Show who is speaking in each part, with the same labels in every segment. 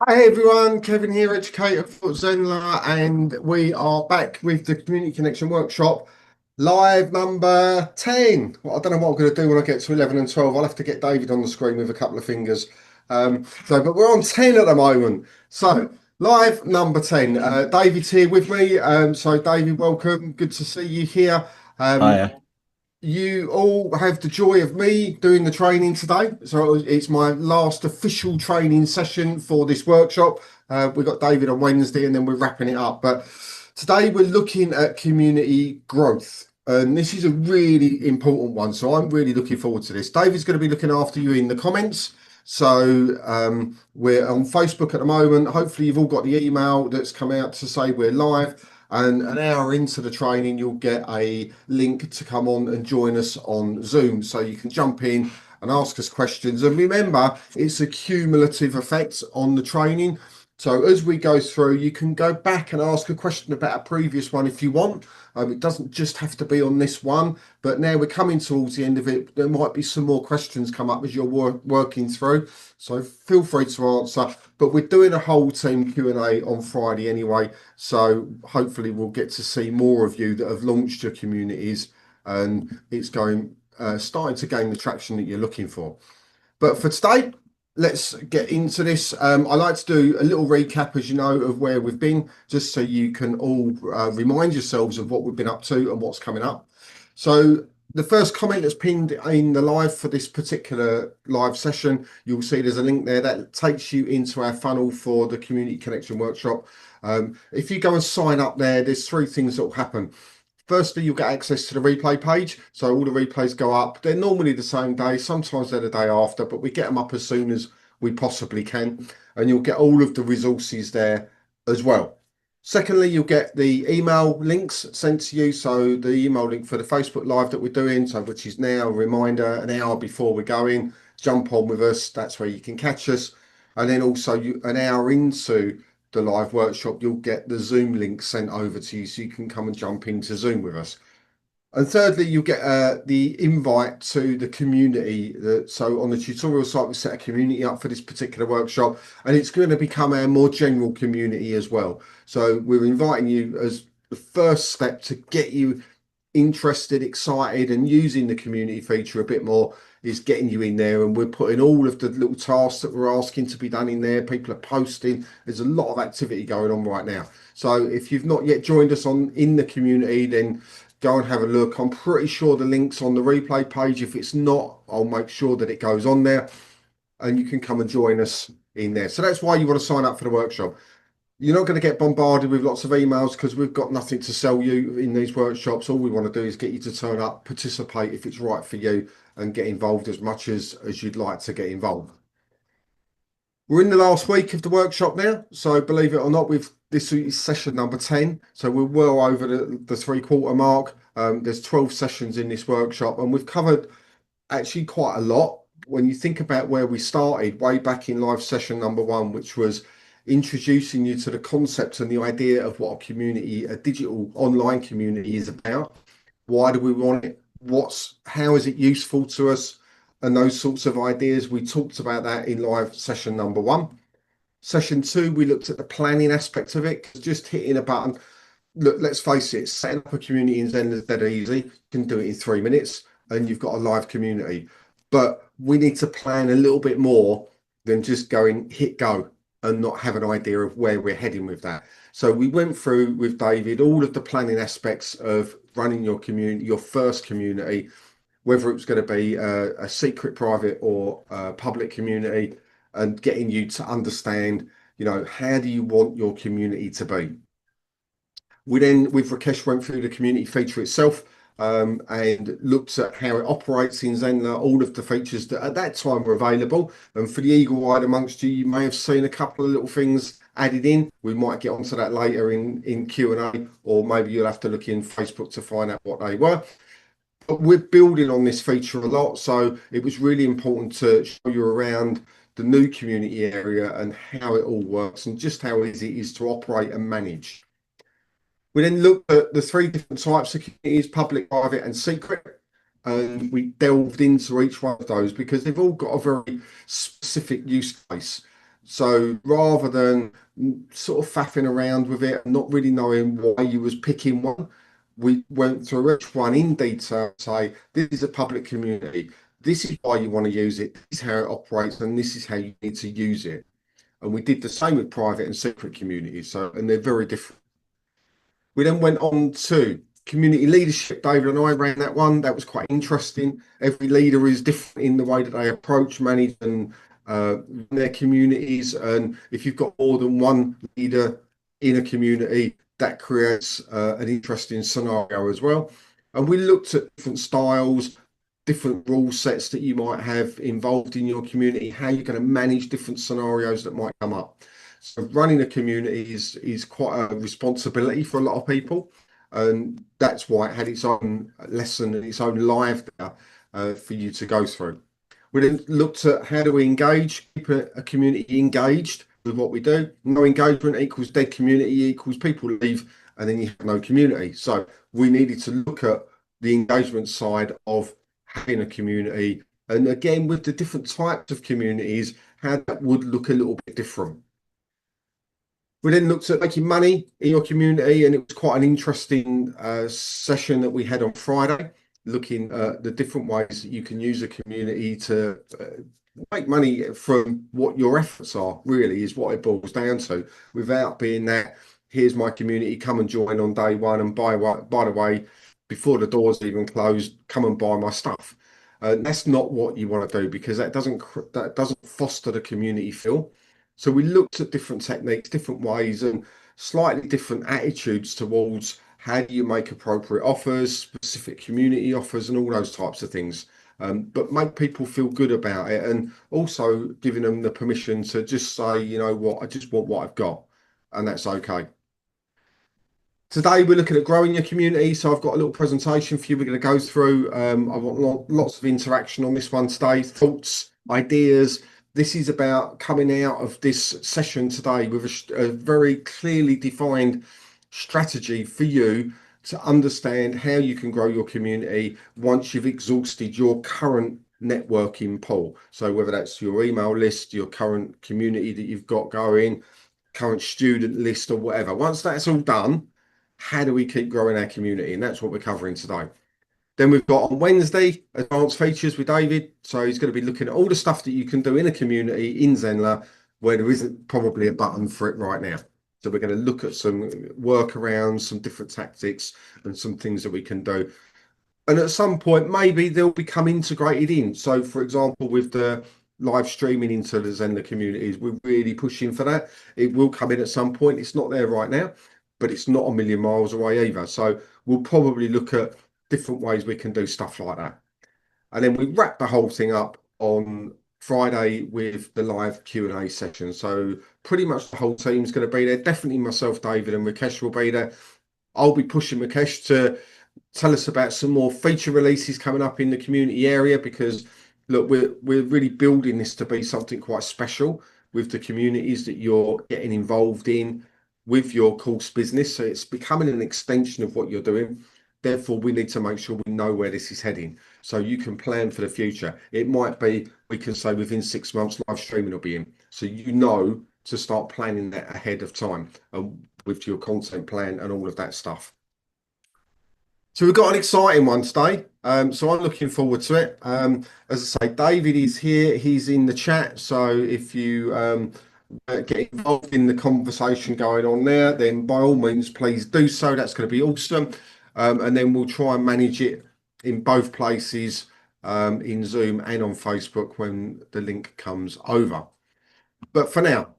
Speaker 1: Hi everyone, Kevin here, educator for Zenler, and we are back with the Community Connection Workshop, live number 10. Well, I don't know what I'm going to do when I get to 11 and 12. I'll have to get David on the screen with a couple of fingers. But we're on 10 at the moment. So, live number 10. David's here with me. So, David, welcome. Good to see you here. Um,
Speaker 2: Hiya.
Speaker 1: you all have the joy of me doing the training today. So it's my last official training session for this workshop. We've got David on Wednesday and then we're wrapping it up. But today we're looking at community growth. And this is a really important one. So I'm really looking forward to this. David's going to be looking after you in the comments. So we're on Facebook at the moment. Hopefully you've all got the email that's come out to say we're live. And an hour into the training, you'll get a link to come on and join us on Zoom. So you can jump in and ask us questions. And remember, it's a cumulative effect on the training. So as we go through, you can go back and ask a question about a previous one if you want. It doesn't just have to be on this one, but now we're coming towards the end of it. There might be some more questions come up as you're working through. So feel free to answer. But we're doing a whole team Q&A on Friday anyway. So hopefully we'll get to see more of you that have launched your communities and it's going starting to gain the traction that you're looking for. But for today, let's get into this. I like to do a little recap, as you know, of where we've been, just so you can all remind yourselves of what we've been up to and what's coming up. So the first comment that's pinned in the live for this particular live session, you'll see there's a link there that takes you into our funnel for the Community Connection Workshop. If you go and sign up there, there's three things that will happen. Firstly, you'll get access to the replay page. So all the replays go up. They're normally the same day. Sometimes they're the day after, but we get them up as soon as we possibly can. And you'll get all of the resources there as well. Secondly, you'll get the email links sent to you. So the email link for the Facebook Live that we're doing, so which is now a reminder, an hour before we're going, jump on with us. That's where you can catch us. And then also an hour into the live workshop, you'll get the Zoom link sent over to you so you can come and jump into Zoom with us. And thirdly, you'll get the invite to the community. So on the tutorial site, we set a community up for this particular workshop, and it's going to become a more general community as well. So we're inviting you as the first step to get you interested, excited, and using the community feature a bit more is getting you in there. And we're putting all of the little tasks that we're asking to be done in there. People are posting. There's a lot of activity going on right now. So if you've not yet joined us on in the community, then go and have a look. I'm pretty sure the link's on the replay page. If it's not, I'll make sure that it goes on there and you can come and join us in there. So that's why you want to sign up for the workshop. You're not going to get bombarded with lots of emails because we've got nothing to sell you in these workshops. All we want to do is get you to turn up, participate if it's right for you, and get involved as much as you'd like to get involved. We're in the last week of the workshop now, so believe it or not, this is session number 10. So we're well over the 3/4 mark. There's 12 sessions in this workshop, and we've covered actually quite a lot. When you think about where we started way back in live session number 1, which was introducing you to the concept and the idea of what a community, a digital online community is about. Why do we want it? How is it useful to us? And those sorts of ideas. We talked about that in live session number 1. Session 2, we looked at the planning aspect of it, just hitting a button. Look, let's face it, setting up a community in Zen is dead easy. You can do it in 3 minutes and you've got a live community. But we need to plan a little bit more than just going hit go and not have an idea of where we're heading with that. So we went through with David all of the planning aspects of running your community, your first community, whether it was going to be a secret, private, or public community, and getting you to understand, how do you want your community to be? We then, with Rakesh, went through the community feature itself and looked at how it operates in Zenler, all of the features that at that time were available. And for the eagle-eyed amongst you, you may have seen a couple of little things added in. We might get onto that later in Q&A, or maybe you'll have to look in Facebook to find out what they were. But we're building on this feature a lot, so it was really important to show you around the new community area and how it all works and just how easy it is to operate and manage. We then looked at the 3 different types of communities: public, private, and secret. And we delved into each one of those because they've all got a very specific use case. So rather than sort of faffing around with it and not really knowing why you was picking one, we went through each one in detail, say, this is a public community. This is why you want to use it. This is how it operates, and this is how you need to use it. And we did the same with private and secret communities. So, and they're very different. We then went on to community leadership. David and I ran that one. That was quite interesting. Every leader is different in the way that they approach, manage, and their communities. And if you've got more than one leader in a community, that creates an interesting scenario as well. And we looked at different styles, different rule sets that you might have involved in your community, how you're going to manage different scenarios that might come up. So running a community is quite a responsibility for a lot of people, and that's why it had its own lesson and its own live there for you to go through. We then looked at how do we engage, keep a community engaged with what we do. No engagement equals dead community equals people leave, and then you have no community. So we needed to look at the engagement side of having a community, and again with the different types of communities, how that would look a little bit different. We then looked at making money in your community, and it was quite an interesting session that we had on Friday, looking at the different ways that you can use a community to make money from what your efforts are, really, is what it boils down to, without being that, here's my community, come and join on day one, and by the way, before the doors even closed, come and buy my stuff. That's not what you want to do, because that doesn't foster the community feel. So we looked at different techniques, different ways, and slightly different attitudes towards how do you make appropriate offers, specific community offers, and all those types of things. But make people feel good about it, and also giving them the permission to just say, you know what, I just want what I've got, and that's okay. Today we're looking at growing your community, so I've got a little presentation for you we're going to go through. I want lots of interaction on this one today, thoughts, ideas. This is about coming out of this session today with a very clearly defined strategy for you to understand how you can grow your community once you've exhausted your current networking pool. So whether that's your email list, your current community that you've got going, current student list, or whatever. Once that's all done, how do we keep growing our community? And that's what we're covering today. Then we've got on Wednesday, advanced features with David. So he's going to be looking at all the stuff that you can do in a community in Zenler where there isn't probably a button for it right now. So we're going to look at some workarounds, some different tactics, and some things that we can do. And at some point, maybe they'll become integrated in. So, for example, with the live streaming into the Zenler communities, we're really pushing for that. It will come in at some point. It's not there right now, but it's not a million miles away either. So we'll probably look at different ways we can do stuff like that. And then we wrap the whole thing up on Friday with the live Q&A session. So pretty much the whole team's going to be there. Definitely myself, David, and Rakesh will be there. I'll be pushing Rakesh to tell us about some more feature releases coming up in the community area, because look, we're really building this to be something quite special with the communities that you're getting involved in with your course business. So it's becoming an extension of what you're doing. Therefore, we need to make sure we know where this is heading so you can plan for the future. It might be, we can say within 6 months, live streaming will be in. So you know to start planning that ahead of time with your content plan and all of that stuff. So we've got an exciting one today. So I'm looking forward to it. As I say, David is here. He's in the chat. So if you get involved in the conversation going on there, then by all means, please do so. That's going to be awesome. And then we'll try and manage it in both places, in Zoom and on Facebook when the link comes over. But for now,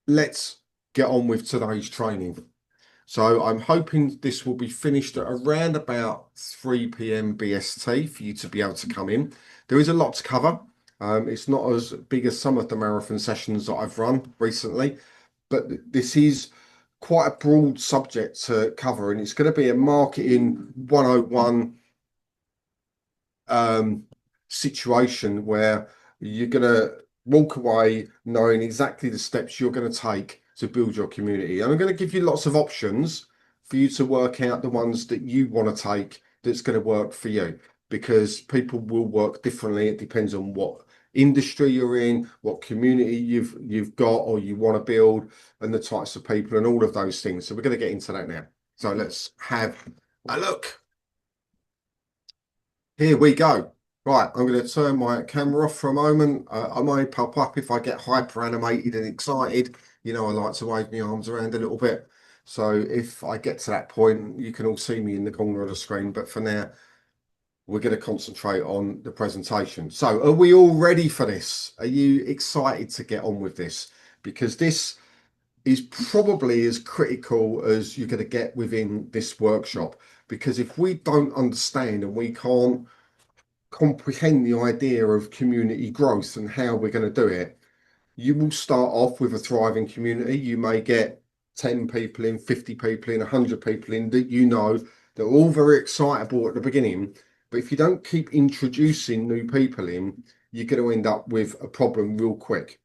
Speaker 1: let's get on with today's training. So I'm hoping this will be finished at around about 3 p.m. BST for you to be able to come in. There is a lot to cover. It's not as big as some of the marathon sessions that I've run recently, but this is quite a broad subject to cover, and it's going to be a marketing 101 situation where you're going to walk away knowing exactly the steps you're going to take to build your community. And I'm going to give you lots of options for you to work out the ones that you want to take that's going to work for you, because people will work differently. It depends on what industry you're in, what community you've got or you want to build, and the types of people and all of those things. So we're going to get into that now. So let's have a look. Here we go. Right, I'm going to turn my camera off for a moment. I might pop up if I get hyper animated and excited. You know, I like to wave my arms around a little bit. So if I get to that point, you can all see me in the corner of the screen. But for now, we're going to concentrate on the presentation. So are we all ready for this? Are you excited to get on with this? Because this is probably as critical as you're going to get within this workshop. Because if we don't understand and we can't comprehend the idea of community growth and how we're going to do it, you will start off with a thriving community. You may get 10 people in, 50 people in, 100 people in that you know they're all very excitable at the beginning. But if you don't keep introducing new people in, you're going to end up with a problem real quick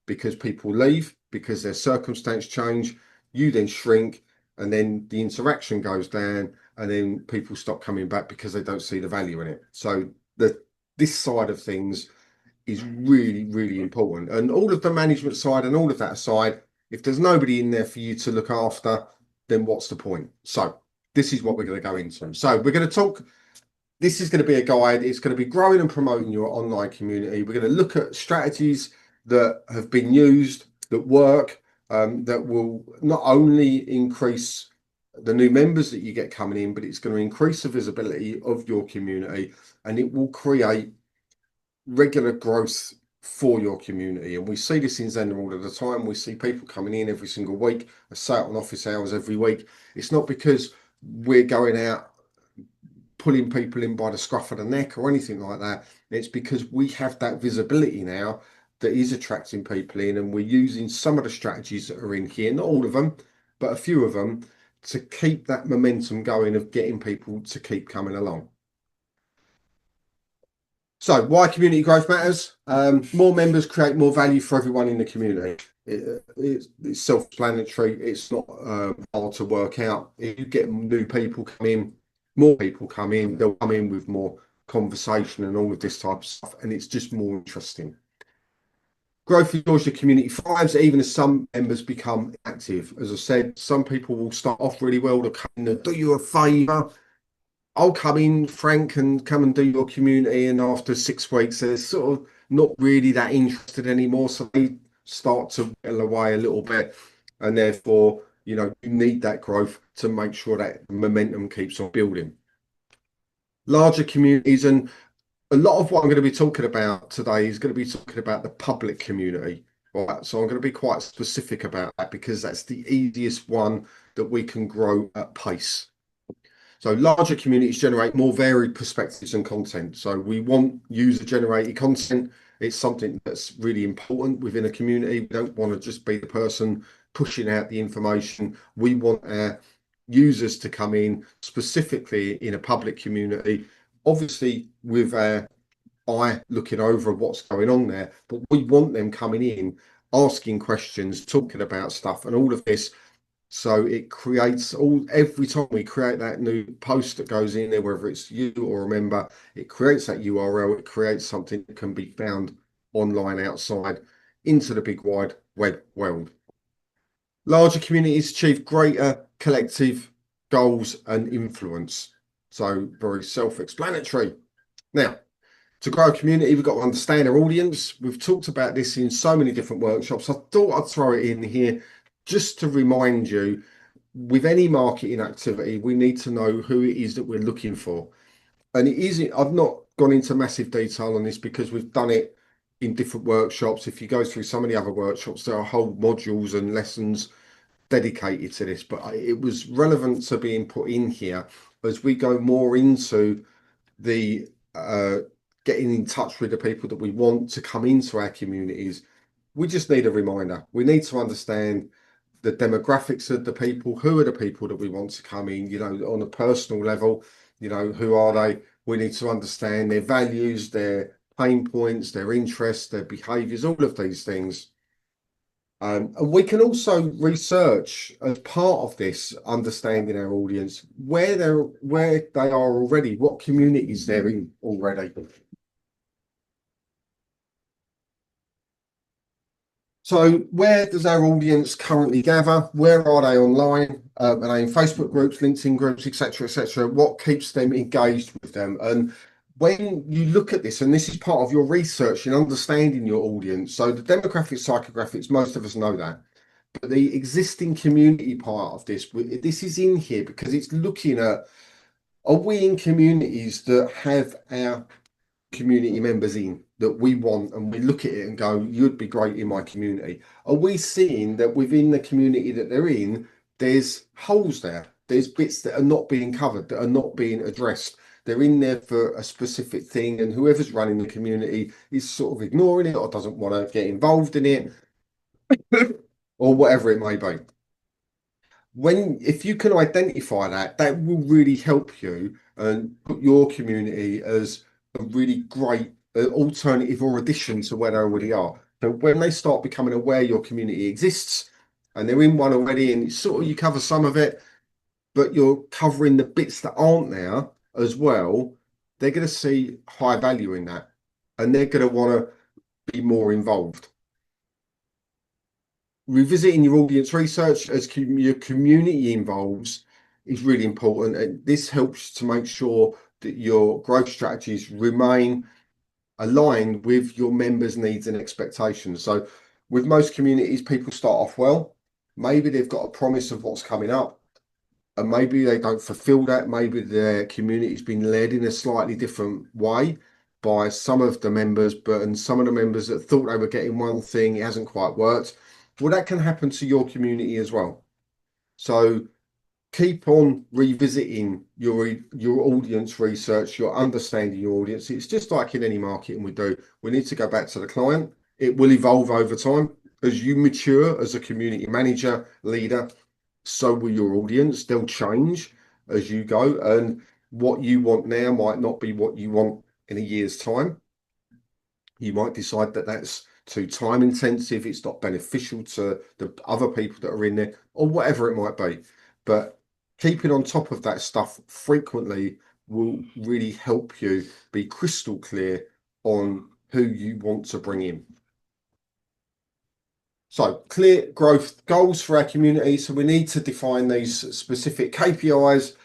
Speaker 1: because people leave, because their circumstance change, you then shrink, and then the interaction goes down, and then people stop coming back because they don't see the value in it. So this side of things is really, really important. And all of the management side and all of that aside, if there's nobody in there for you to look after, then what's the point? So this is what we're going to go into. So we're going to talk, this is going to be a guide. It's going to be growing and promoting your online community. We're going to look at strategies that have been used, that work, that will not only increase the new members that you get coming in, but it's going to increase the visibility of your community, and it will create regular growth for your community. And we see this in Zenler all of the time. We see people coming in every single week, a sale on office hours every week. It's not because we're going out pulling people in by the scruff of the neck or anything like that. It's because we have that visibility now that is attracting people in, and we're using some of the strategies that are in here, not all of them, but a few of them, to keep that momentum going of getting people to keep coming along. So why community growth matters? More members create more value for everyone in the community. It's self-explanatory. It's not hard to work out. If you get new people come in, more people come in, they'll come in with more conversation and all of this type of stuff, and it's just more interesting. Growth ensures your community thrives, even as some members become active. As I said, some people will start off really well to come in and do you a favour. I'll come in, Frank, and come and do your community. And after 6 weeks, they're sort of not really that interested anymore. So they start to whittle away a little bit. And therefore, you know, you need that growth to make sure that momentum keeps on building. Larger communities, and a lot of what I'm going to be talking about today is going to be talking about the public community. Right. So I'm going to be quite specific about that because that's the easiest one that we can grow at pace. So larger communities generate more varied perspectives and content. So we want user-generated content. It's something that's really important within a community. We don't want to just be the person pushing out the information. We want our users to come in specifically in a public community, obviously with our eye looking over what's going on there, but we want them coming in, asking questions, talking about stuff and all of this. So it creates every time we create that new post that goes in there, whether it's you or a member, it creates that URL, it creates something that can be found online outside into the big wide web world. Larger communities achieve greater collective goals and influence. So very self-explanatory. Now, to grow a community, we've got to understand our audience. We've talked about this in so many different workshops. I thought I'd throw it in here just to remind you, with any marketing activity, we need to know who it is that we're looking for. And it isn't, I've not gone into massive detail on this because we've done it in different workshops. If you go through some of the other workshops, there are whole modules and lessons dedicated to this, but it was relevant to being put in here as we go more into the getting in touch with the people that we want to come into our communities. We just need a reminder. We need to understand the demographics of the people. Who are the people that we want to come in, you know, on a personal level, you know, who are they? We need to understand their values, their pain points, their interests, their behaviors, all of these things. And we can also research as part of this, understanding our audience, where they are already, what communities they're in already. So where does our audience currently gather? Where are they online? Are they in Facebook groups, LinkedIn groups, etc., etc.? What keeps them engaged with them? And when you look at this, and this is part of your research in understanding your audience, so the demographics, psychographics, most of us know that. But the existing community part of this is in here because it's looking at, are we in communities that have our community members in that we want, and we look at it and go, you'd be great in my community? Are we seeing that within the community that they're in, there's holes there? There's bits that are not being covered, that are not being addressed. They're in there for a specific thing, and whoever's running the community is sort of ignoring it or doesn't want to get involved in it, or whatever it may be. If you can identify that, that will really help you and put your community as a really great alternative or addition to where they already are. So when they start becoming aware your community exists and they're in one already, and it's sort of, you cover some of it, but you're covering the bits that aren't there as well, they're going to see high value in that, and they're going to want to be more involved. Revisiting your audience research as your community involves is really important, and this helps to make sure that your growth strategies remain aligned with your members' needs and expectations. So with most communities, people start off well. Maybe they've got a promise of what's coming up, and maybe they don't fulfill that. Maybe their community's been led in a slightly different way by some of the members, and some of the members that thought they were getting one thing, it hasn't quite worked. Well, that can happen to your community as well. So keep on revisiting your audience research, your understanding your audience. It's just like in any marketing we do. We need to go back to the client. It will evolve over time. As you mature as a community manager, leader, so will your audience. They'll change as you go. And what you want now might not be what you want in a year's time. You might decide that that's too time intensive, it's not beneficial to the other people that are in there, or whatever it might be. But keeping on top of that stuff frequently will really help you be crystal clear on who you want to bring in. So clear growth goals for our community. So we need to define these specific KPIs,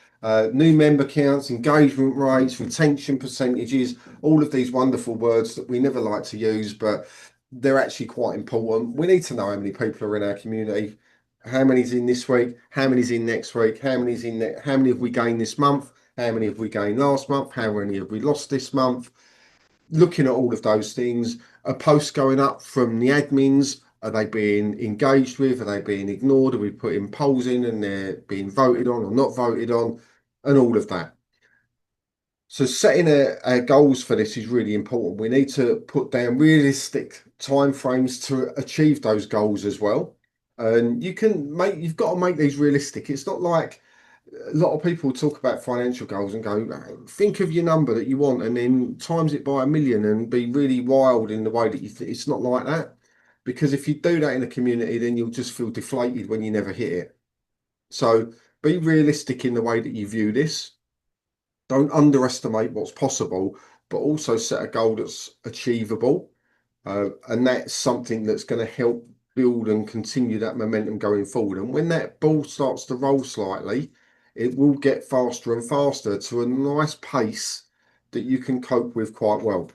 Speaker 1: new member counts, engagement rates, retention percentages, all of these wonderful words that we never like to use, but they're actually quite important. We need to know how many people are in our community, how many's in this week, how many's in next week, how many's in there, how many have we gained this month, how many have we gained last month, how many have we lost this month. Looking at all of those things, a post going up from the admins, are they being engaged with? Are they being ignored? Are we putting polls in and they're being voted on or not voted on? And all of that. So setting a goals for this is really important. We need to put down realistic timeframes to achieve those goals as well. And you've got to make these realistic. It's not like a lot of people talk about financial goals and go, think of your number that you want and then times it by 1 million and be really wild in the way that it's not like that. Because if you do that in a community, then you'll just feel deflated when you never hit it. So be realistic in the way that you view this. Don't underestimate what's possible, but also set a goal that's achievable. And that's something that's going to help build and continue that momentum going forward. And when that ball starts to roll slightly, it will get faster and faster to a nice pace that you can cope with quite well.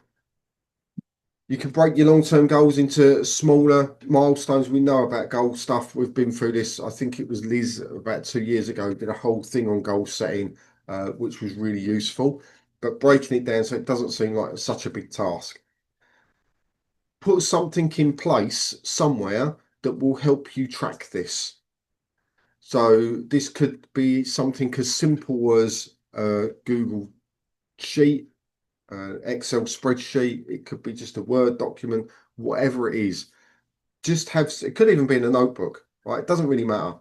Speaker 1: You can break your long-term goals into smaller milestones. We know about goal stuff. We've been through this. I think it was Liz about 2 years ago did a whole thing on goal setting, which was really useful. But breaking it down so it doesn't seem like such a big task. Put something in place somewhere that will help you track this. So this could be something as simple as a Google Sheet, Excel spreadsheet. It could be just a Word document, whatever it is. It could even be in a notebook, right? It doesn't really matter.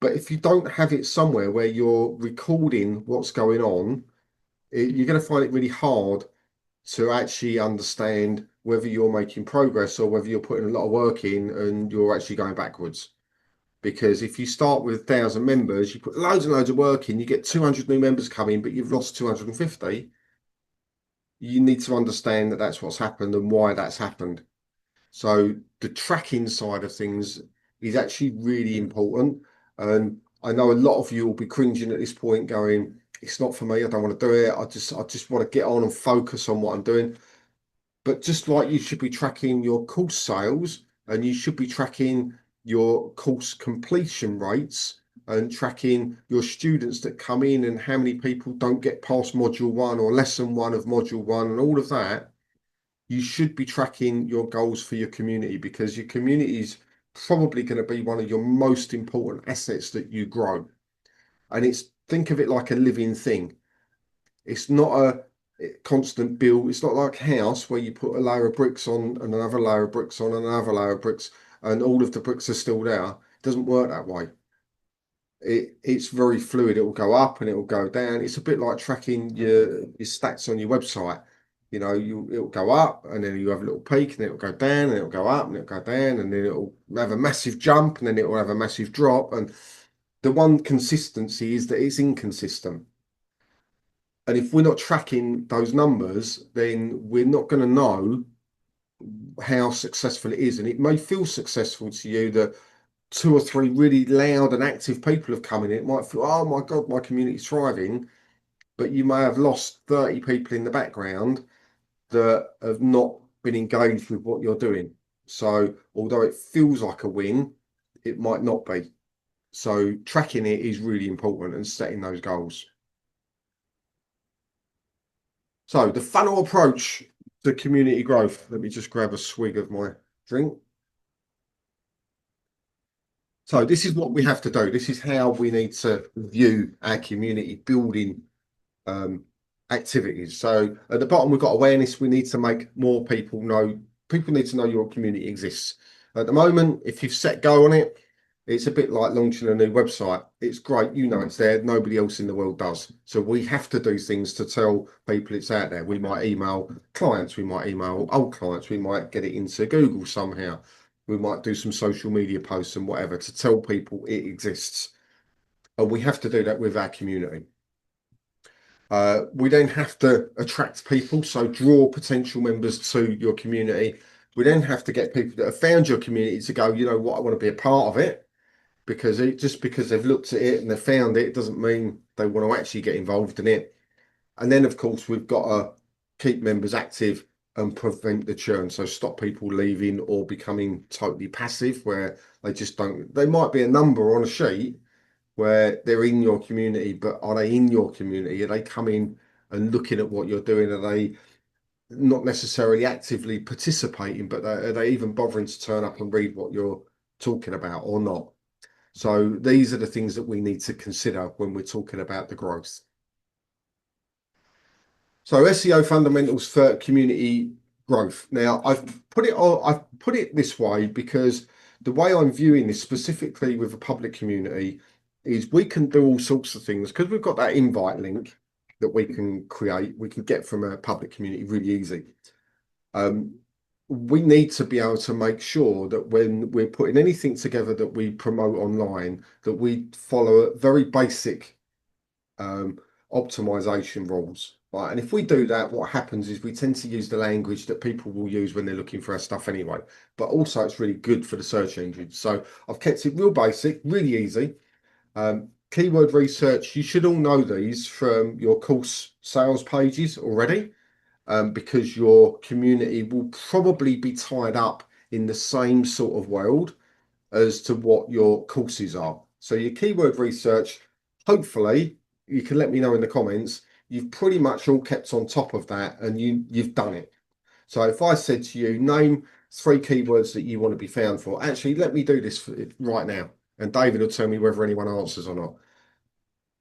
Speaker 1: But if you don't have it somewhere where you're recording what's going on, you're going to find it really hard to actually understand whether you're making progress or whether you're putting a lot of work in and you're actually going backwards. Because if you start with 1,000 members, you put loads and loads of work in, you get 200 new members coming, but you've lost 250. You need to understand that that's what's happened and why that's happened. So the tracking side of things is actually really important. And I know a lot of you will be cringing at this point going, it's not for me, I don't want to do it. I just want to get on and focus on what I'm doing. But just like you should be tracking your course sales and you should be tracking your course completion rates and tracking your students that come in and how many people don't get past module one or lesson one of module one and all of that, you should be tracking your goals for your community, because your community is probably going to be one of your most important assets that you grow. And think of it like a living thing. It's not a constant build. It's not like a house where you put a layer of bricks on and another layer of bricks on and another layer of bricks and all of the bricks are still there. It doesn't work that way. It's very fluid. It will go up and it will go down. It's a bit like tracking your stats on your website. You know, it'll go up and then you have a little peak and then it'll go down and it'll go up and it'll go down and then it'll have a massive jump and then it will have a massive drop. And the one consistency is that it's inconsistent. And if we're not tracking those numbers, then we're not going to know how successful it is. And it may feel successful to you that two or three really loud and active people have come in. It might feel, oh my God, my community's thriving. But you may have lost 30 people in the background that have not been engaged with what you're doing. So although it feels like a win, it might not be. So tracking it is really important and setting those goals. So the funnel approach to community growth. Let me just grab a swig of my drink. So this is what we have to do. This is how we need to view our community building activities. So at the bottom, we've got awareness. We need to make more people know. People need to know your community exists. At the moment, if you've set go on it, it's a bit like launching a new website. It's great, you know it's there. Nobody else in the world does. So we have to do things to tell people it's out there. We might email clients, we might email old clients, we might get it into Google somehow. We might do some social media posts and whatever to tell people it exists. And we have to do that with our community. We then have to attract people, so draw potential members to your community. We then have to get people that have found your community to go, you know what, I want to be a part of it, because just because they've looked at it and they've found it doesn't mean they want to actually get involved in it. And then, of course, we've got to keep members active and prevent the churn. So stop people leaving or becoming totally passive, where they just don't, they might be a number on a sheet where they're in your community, but are they in your community? Are they coming and looking at what you're doing? Are they not necessarily actively participating, but are they even bothering to turn up and read what you're talking about or not? So these are the things that we need to consider when we're talking about the growth. So SEO fundamentals for community growth. Now I've put it this way because the way I'm viewing this specifically with a public community is we can do all sorts of things because we've got that invite link that we can create, we can get from a public community really easy. We need to be able to make sure that when we're putting anything together that we promote online, that we follow very basic optimization rules. Right? And if we do that, what happens is we tend to use the language that people will use when they're looking for our stuff anyway. But also it's really good for the search engine. So I've kept it real basic, really easy. Keyword research, you should all know these from your course sales pages already, because your community will probably be tied up in the same sort of world as to what your courses are. So your keyword research, hopefully, you can let me know in the comments, you've pretty much all kept on top of that and you've done it. So if I said to you, name 3 keywords that you want to be found for, actually, let me do this right now. And David will tell me whether anyone answers or not.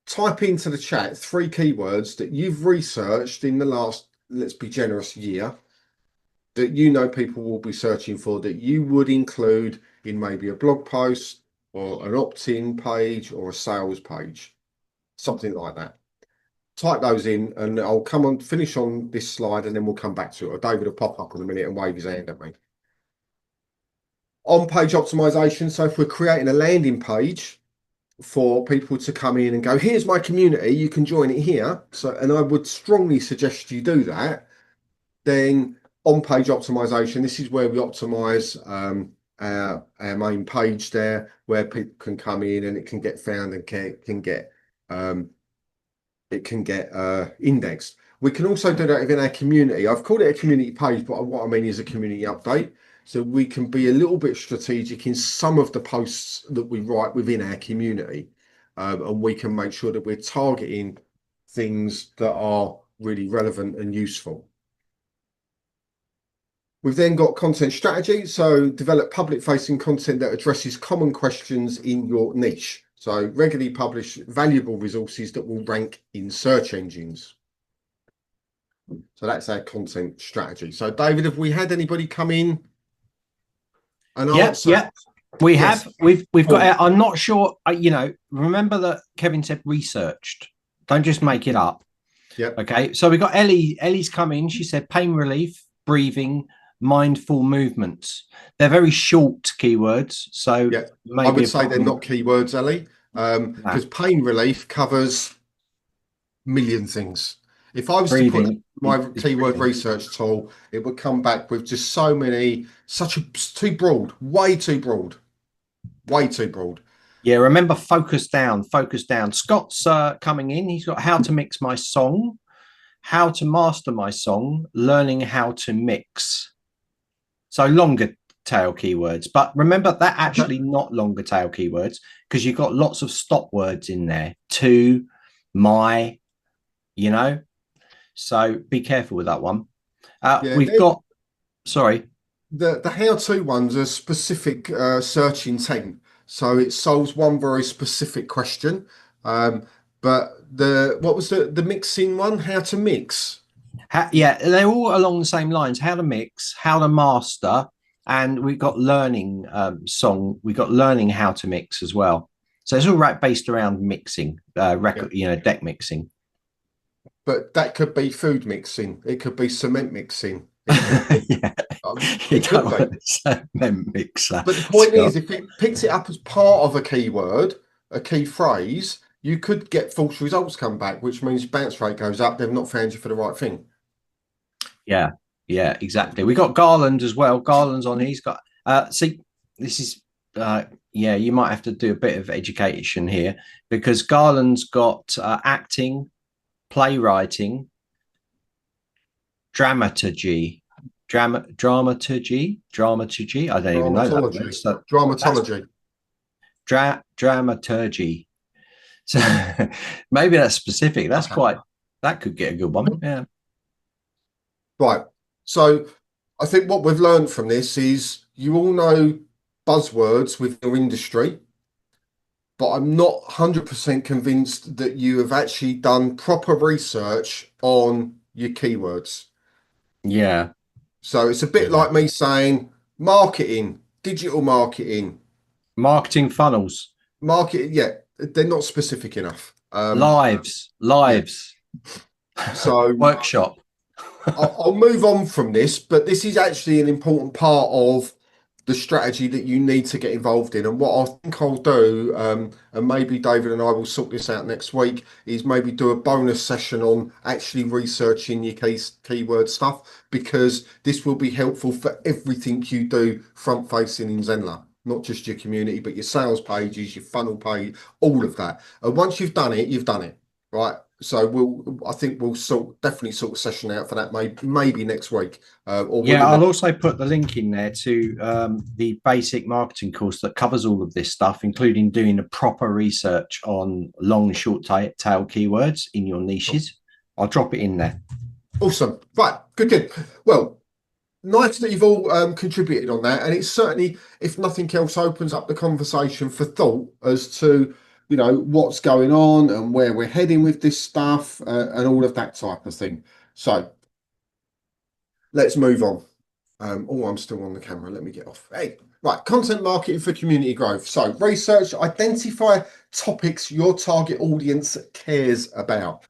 Speaker 1: Type into the chat 3 keywords that you've researched in the last, let's be generous, year, that you know people will be searching for, that you would include in maybe a blog post or an opt-in page or a sales page, something like that. Type those in and I'll come on, finish on this slide and then we'll come back to it. Or David will pop up in a minute and wave his hand at me. On-page optimization. So if we're creating a landing page for people to come in and go, here's my community, you can join it here. So, and I would strongly suggest you do that. Then on-page optimization. This is where we optimize our main page there, where people can come in and it can get found and can get indexed. We can also do that within our community. I've called it a community page, but what I mean is a community update. So we can be a little bit strategic in some of the posts that we write within our community, and we can make sure that we're targeting things that are really relevant and useful. We've then got content strategy. So develop public facing content that addresses common questions in your niche. So regularly publish valuable resources that will rank in search engines. So that's our content strategy. So David, have we had anybody come in and answer?
Speaker 2: Yeah, we have. We've got. I'm not sure. Remember that Kevin said researched. Don't just make it up.
Speaker 1: Yeah.
Speaker 2: Okay. So we got Ellie. Ellie's come in. She said pain relief, breathing, mindful movements. They're very short keywords. So
Speaker 1: yeah, I would say they're not keywords, Ellie, because pain relief covers a million things. If I was to put my keyword research tool, it would come back with just too broad, way too broad, way too broad.
Speaker 2: Yeah, remember, focus down, focus down. Scott's coming in. He's got how to mix my song, how to master my song, learning how to mix. So longer tail keywords, but remember that actually not longer tail keywords, because you've got lots of stop words in there. To, my, so be careful with that one. We've got, sorry.
Speaker 1: The how-to ones are specific search intent. So it solves one very specific question. But what was the mixing one? How to mix?
Speaker 2: Yeah, they're all along the same lines. How to mix, how to master, and we've got learning song. We've got learning how to mix as well. So it's all based around mixing, deck mixing.
Speaker 1: But that could be food mixing. It could be cement mixing.
Speaker 2: It could be cement mixer.
Speaker 1: But the point is, if it picks it up as part of a keyword, a key phrase, you could get false results come back, which means bounce rate goes up. They've not found you for the right thing.
Speaker 2: Yeah, exactly. We got Garland as well. Garland's on. He's got see, this is you might have to do a bit of education here, because Garland's got acting, playwriting, dramaturgy. I don't even know that.
Speaker 1: Dramatology.
Speaker 2: Dramaturgy. So maybe that's specific. That's that could get a good one. Yeah.
Speaker 1: Right. So I think what we've learned from this is you all know buzzwords with your industry, but I'm not 100% convinced that you have actually done proper research on your keywords.
Speaker 2: Yeah.
Speaker 1: So it's a bit like me saying marketing, digital marketing.
Speaker 2: Marketing funnels.
Speaker 1: Yeah, they're not specific enough.
Speaker 2: Lives. Yeah.
Speaker 1: So
Speaker 2: workshop.
Speaker 1: I'll move on from this, but this is actually an important part of the strategy that you need to get involved in. And what I think I'll do, and maybe David and I will sort this out next week, is maybe do a bonus session on actually researching your keyword stuff, because this will be helpful for everything you do front facing in Zenler, not just your community, but your sales pages, your funnel page, all of that. And once you've done it, right? So I think we'll definitely sort a session out for that, maybe next week.
Speaker 2: I'll also put the link in there to the basic marketing course that covers all of this stuff, including doing the proper research on long and short tail keywords in your niches. I'll drop it in there.
Speaker 1: Awesome. Right. Good. Well, nice that you've all contributed on that, and it's certainly, if nothing else, opens up the conversation for thought as to what's going on and where we're heading with this stuff, and all of that type of thing. So let's move on. I'm still on the camera. Let me get off. Hey, right. Content marketing for community growth. So research, identify topics your target audience cares about.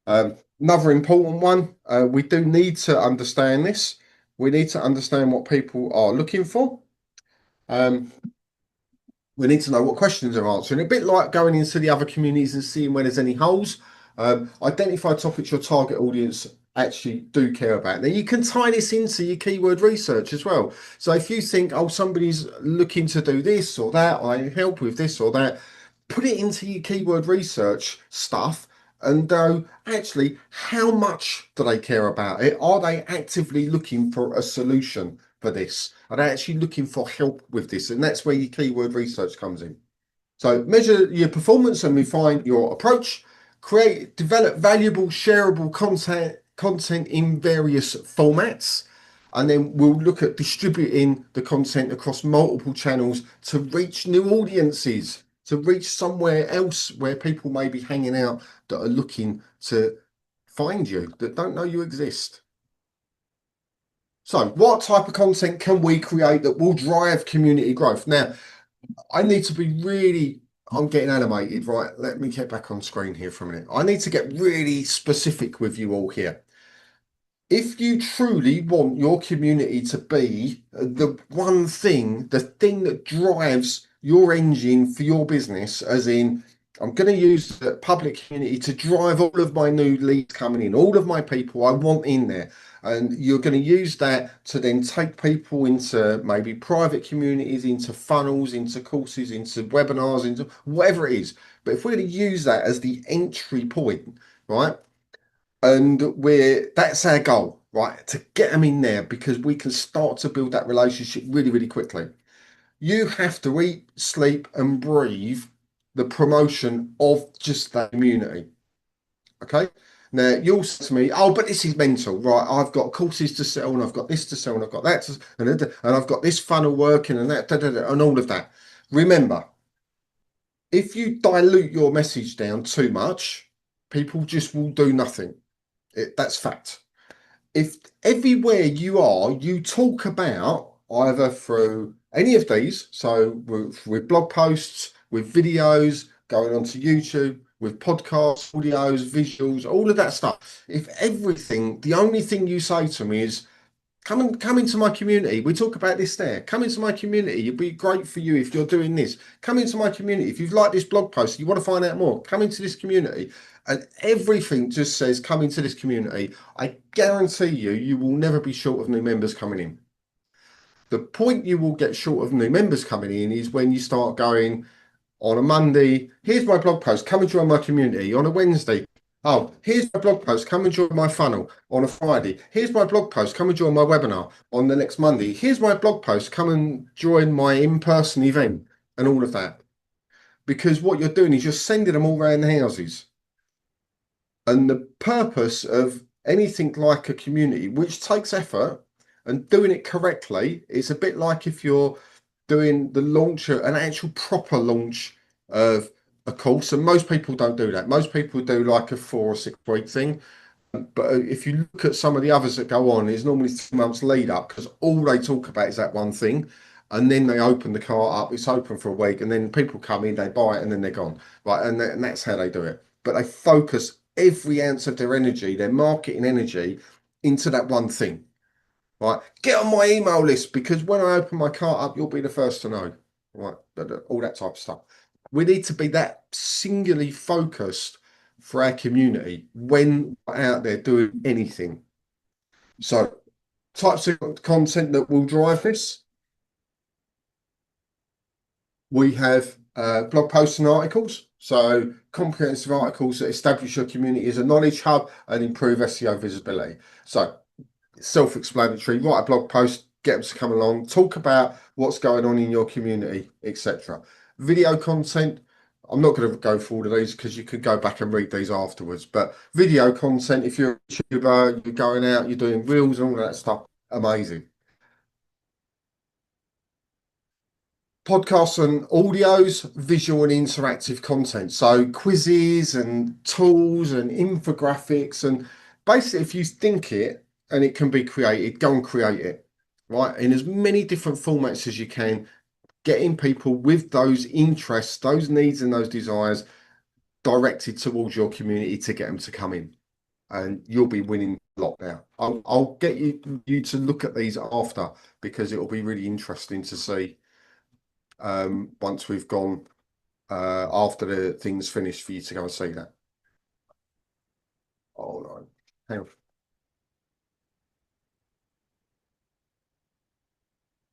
Speaker 1: Another important one. We do need to understand this. We need to understand what people are looking for. We need to know what questions they're answering. A bit like going into the other communities and seeing where there's any holes. Identify topics your target audience actually do care about. Now you can tie this into your keyword research as well. So if you think, oh, somebody's looking to do this or that, I help with this or that, put it into your keyword research stuff and go, actually, how much do they care about it? Are they actively looking for a solution for this? Are they actually looking for help with this? And that's where your keyword research comes in. So measure your performance and refine your approach. Develop valuable, shareable content in various formats. And then we'll look at distributing the content across multiple channels to reach new audiences, to reach somewhere else where people may be hanging out that are looking to find you, that don't know you exist. So what type of content can we create that will drive community growth? Now, I need to be really, I'm getting animated, right? Let me get back on screen here for a minute. I need to get really specific with you all here. If you truly want your community to be the one thing, the thing that drives your engine for your business, as in, I'm going to use the public community to drive all of my new leads coming in, all of my people I want in there. And you're going to use that to then take people into maybe private communities, into funnels, into courses, into webinars, into whatever it is. But if we're going to use that as the entry point, right? And that's our goal, right? To get them in there because we can start to build that relationship really, really quickly. You have to eat, sleep, and breathe the promotion of just that community. Okay. Now you'll say to me, oh, but this is mental, right? I've got courses to sell, and I've got this to sell, and I've got that, and I've got this funnel working, and that, and all of that. Remember, if you dilute your message down too much, people just will do nothing. That's fact. If everywhere you are, you talk about either through any of these, so with blog posts, with videos, going onto YouTube, with podcasts, audios, visuals, all of that stuff. If everything, the only thing you say to me is, come into my community. We talk about this there. Come into my community. It'd be great for you if you're doing this. Come into my community. If you've liked this blog post, you want to find out more, come into this community. And everything just says, come into this community. I guarantee you, you will never be short of new members coming in. The point you will get short of new members coming in is when you start going on a Monday, here's my blog post, come and join my community. On a Wednesday, oh, here's my blog post, come and join my funnel. On a Friday, here's my blog post, come and join my webinar. On the next Monday, here's my blog post, come and join my in-person event, and all of that. Because what you're doing is you're sending them all around the houses. And the purpose of anything like a community, which takes effort, and doing it correctly, it's a bit like if you're doing the launch, an actual proper launch of a course. And most people don't do that. Most people do like a 4 or 6 week thing. But if you look at some of the others that go on, it's normally 3 months lead up because all they talk about is that one thing. And then they open the cart up, it's open for a week, and then people come in, they buy it, and then they're gone. Right. And that's how they do it. But they focus every ounce of their energy, their marketing energy, into that one thing. Right, get on my email list because when I open my cart up, you'll be the first to know. Right, all that type of stuff. We need to be that singularly focused for our community when we're out there doing anything. So, types of content that will drive this. We have blog posts and articles. So, comprehensive articles that establish your community as a knowledge hub and improve SEO visibility. So, self-explanatory. Write a blog post, get them to come along, talk about what's going on in your community, etc. Video content. I'm not going to go through all of these because you could go back and read these afterwards. But video content, if you're a YouTuber, you're going out, you're doing reels and all that stuff, amazing. Podcasts and audios, visual and interactive content. So quizzes and tools and infographics. And basically, if you think it and it can be created, go and create it, right? In as many different formats as you can, getting people with those interests, those needs and those desires directed towards your community to get them to come in. And you'll be winning a lot now. I'll get you to look at these after because it'll be really interesting to see once we've gone after the thing's finished for you to go and see that. Oh no, hang on.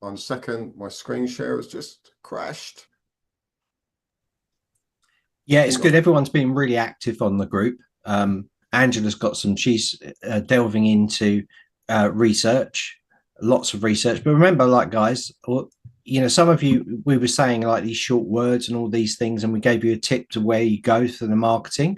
Speaker 1: 1 second. My screen share has just crashed.
Speaker 2: Yeah, it's good. Everyone's been really active on the group. Angela's got some, she's delving into research, lots of research. But remember, like, guys, you know, some of you, we were saying like these short words and all these things, and we gave you a tip to where you go for the marketing.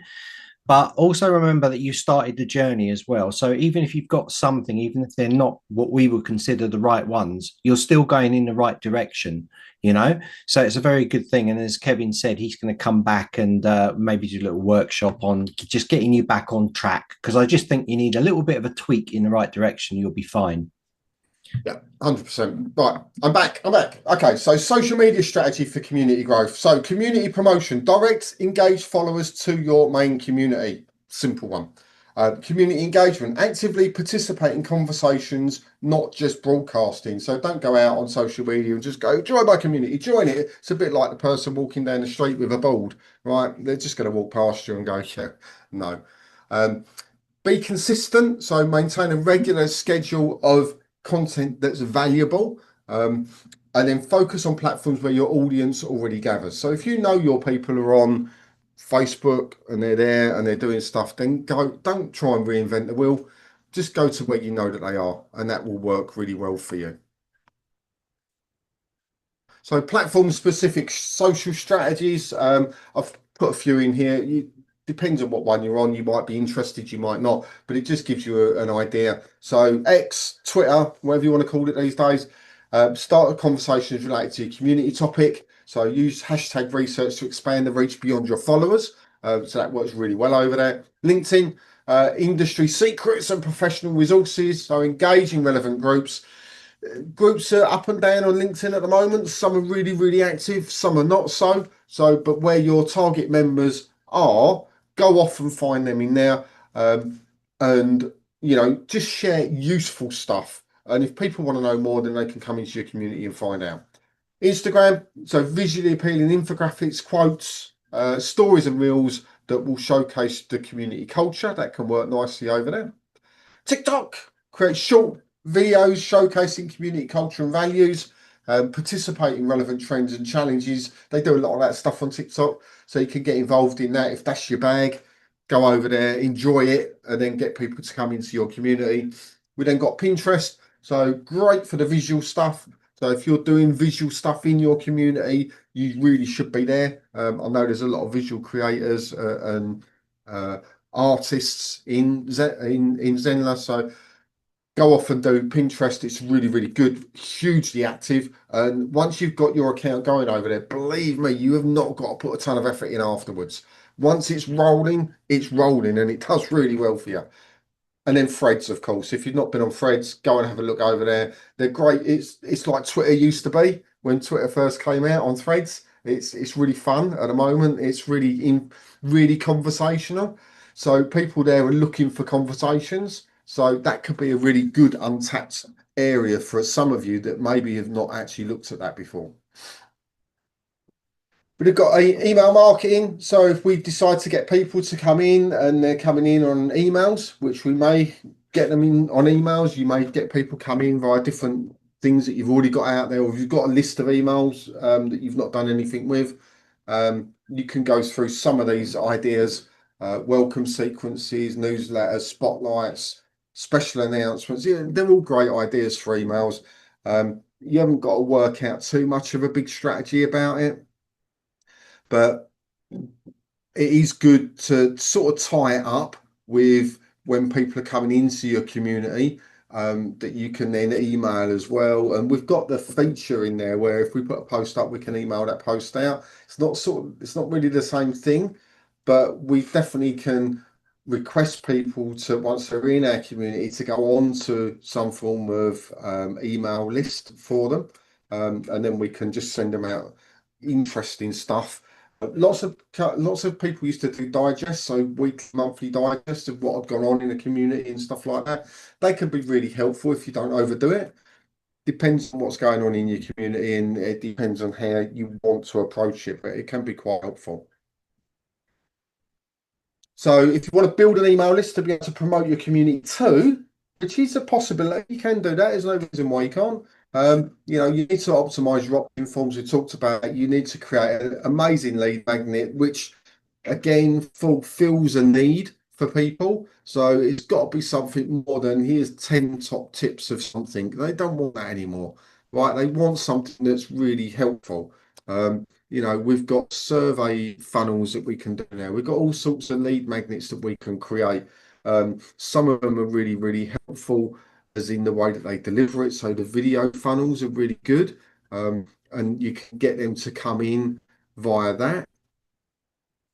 Speaker 2: But also remember that you started the journey as well. So even if you've got something, even if they're not what we would consider the right ones, you're still going in the right direction, you know? So it's a very good thing. And as Kevin said, he's going to come back and maybe do a little workshop on just getting you back on track. Because I just think you need a little bit of a tweak in the right direction. You'll be fine.
Speaker 1: Yeah, 100%. Right, I'm back. Okay, so social media strategy for community growth. So community promotion, direct engage followers to your main community. Simple one. Community engagement, actively participate in conversations, not just broadcasting. So don't go out on social media and just go, join my community, join it. It's a bit like the person walking down the street with a board, right? They're just going to walk past you and go, yeah, no. Be consistent. So maintain a regular schedule of content that's valuable, and then focus on platforms where your audience already gathers. So if you know your people are on Facebook and they're there and they're doing stuff, then don't try and reinvent the wheel. Just go to where you know that they are, and that will work really well for you. So platform specific social strategies, I've put a few in here. Depends on what one you're on. You might be interested, you might not, but it just gives you an idea. So X, Twitter, whatever you want to call it these days, start a conversation related to your community topic. So use hashtag research to expand the reach beyond your followers. So that works really well over there. LinkedIn, industry secrets and professional resources. So engaging relevant groups. Groups are up and down on LinkedIn at the moment. Some are really, really active, some are not so. But where your target members are, go off and find them in there, and just share useful stuff. And if people want to know more, then they can come into your community and find out. Instagram, so visually appealing infographics, quotes, stories and reels that will showcase the community culture. That can work nicely over there. TikTok, create short videos showcasing community culture and values, participate in relevant trends and challenges. They do a lot of that stuff on TikTok, so you can get involved in that. If that's your bag, go over there, enjoy it, and then get people to come into your community. We then got Pinterest, so great for the visual stuff. So if you're doing visual stuff in your community, you really should be there. I know there's a lot of visual creators and artists in Zenler, so go off and do Pinterest. It's really, really good, hugely active. And once you've got your account going over there, believe me, you have not got to put a ton of effort in afterwards. Once it's rolling, and it does really well for you. And then Threads, of course. If you've not been on Threads, go and have a look over there. They're great. It's like Twitter used to be when Twitter first came out on Threads. It's really fun at the moment. It's really conversational. So people there are looking for conversations. So that could be a really good untapped area for some of you that maybe have not actually looked at that before. We've got email marketing. So if we decide to get people to come in and they're coming in on emails, which we may get them in on emails, you may get people come in via different things that you've already got out there, or if you've got a list of emails that you've not done anything with, you can go through some of these ideas, welcome sequences, newsletters, spotlights, special announcements. Yeah, they're all great ideas for emails. You haven't got to work out too much of a big strategy about it, but it is good to sort of tie it up with when people are coming into your community, that you can then email as well. And we've got the feature in there where if we put a post up, we can email that post out. It's not really the same thing, but we definitely can request people to, once they're in our community, to go on to some form of email list for them, and then we can just send them out interesting stuff. Lots of people used to do digests, so weekly, monthly digests of what had gone on in the community and stuff like that. They can be really helpful if you don't overdo it. Depends on what's going on in your community, and it depends on how you want to approach it, but it can be quite helpful. So if you want to build an email list to be able to promote your community too, which is a possibility, you can do that. There's no reason why you can't. You need to optimize your opt-in forms. We talked about you need to create an amazing lead magnet, which again fulfills a need for people. So it's got to be something more than here's 10 top tips of something. They don't want that anymore, right? They want something that's really helpful. We've got survey funnels that we can do now. We've got all sorts of lead magnets that we can create. Some of them are really, really helpful as in the way that they deliver it. So the video funnels are really good. And you can get them to come in via that.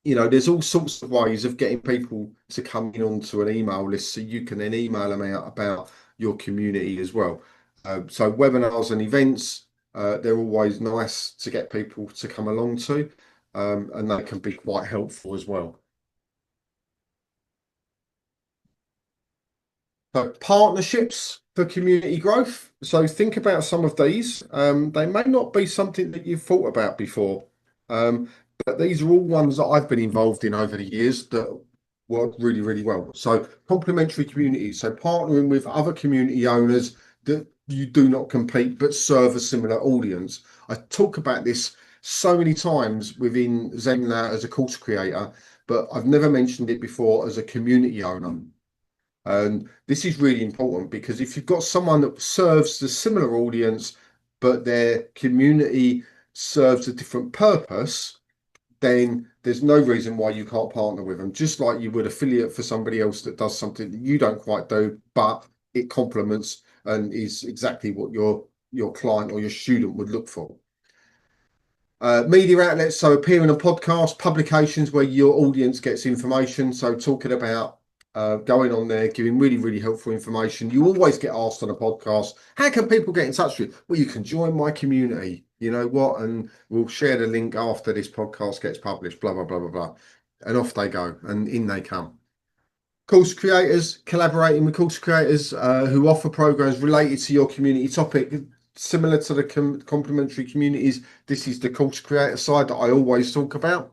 Speaker 1: There's all sorts of ways of getting people to come in onto an email list so you can then email them out about your community as well. So webinars and events, they're always nice to get people to come along to, and they can be quite helpful as well. So partnerships for community growth. So think about some of these. They may not be something that you've thought about before, but these are all ones that I've been involved in over the years that work really, really well. So complementary communities. So partnering with other community owners that you do not compete but serve a similar audience. I talk about this so many times within Zenler as a course creator, but I've never mentioned it before as a community owner. And this is really important because if you've got someone that serves the similar audience, but their community serves a different purpose, then there's no reason why you can't partner with them. Just like you would affiliate for somebody else that does something that you don't quite do, but it complements and is exactly what your client or your student would look for. Media outlets, so appearing on podcasts, publications where your audience gets information. So talking about going on there, giving really, really helpful information. You always get asked on a podcast, how can people get in touch with you? Well, you can join my community, you know what? And we'll share the link after this podcast gets published, blah, blah, blah, blah, blah. And off they go and in they come. Course creators, collaborating with course creators who offer programs related to your community topic. Similar to the complementary communities, this is the course creator side that I always talk about.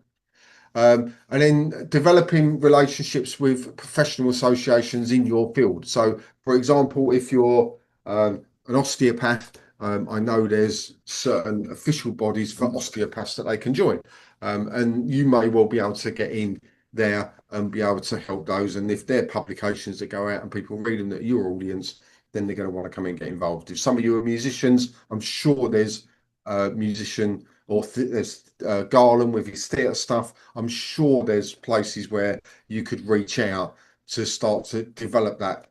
Speaker 1: And then developing relationships with professional associations in your field. So, for example, if you're an osteopath, I know there's certain official bodies for osteopaths that they can join. And you may well be able to get in there and be able to help those. And if they're publications that go out and people read them that your audience, then they're going to want to come and get involved. If some of you are musicians, I'm sure there's a musician or there's Garland with his theatre stuff. I'm sure there's places where you could reach out to start to develop that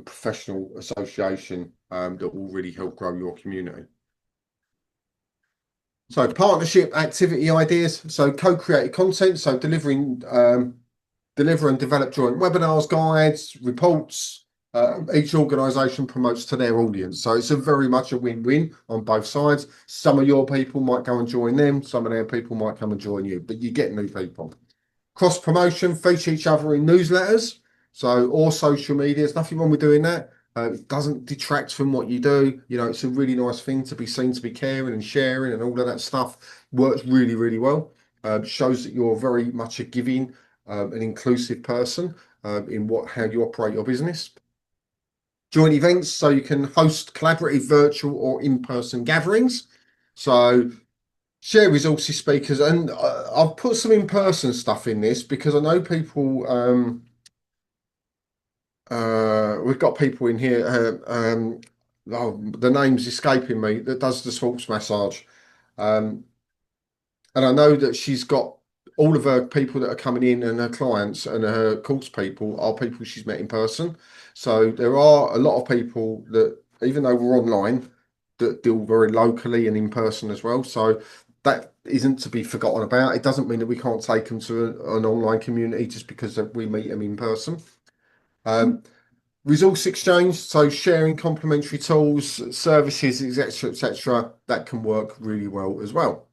Speaker 1: professional association that will really help grow your community. So partnership activity ideas. So co-created content. So deliver and develop joint webinars, guides, reports. Each organisation promotes to their audience. So it's a very much a win-win on both sides. Some of your people might go and join them. Some of their people might come and join you, but you get new people. Cross promotion, feature each other in newsletters. So, or social media. There's nothing wrong with doing that. It doesn't detract from what you do. It's a really nice thing to be seen, to be caring and sharing and all of that stuff. Works really, really well. Shows that you're very much a giving, an inclusive person in how you operate your business. Joint events, so you can host collaborative virtual or in-person gatherings. So share resources, speakers, and I've put some in-person stuff in this because I know people. We've got people in here. The name's escaping me. That does the sports massage, and I know that she's got all of her people that are coming in and her clients and her course people are people she's met in person. So there are a lot of people that, even though we're online, that deal very locally and in person as well. So that isn't to be forgotten about. It doesn't mean that we can't take them to an online community just because we meet them in person. Resource exchange, so sharing complementary tools, services, etc., that can work really well as well.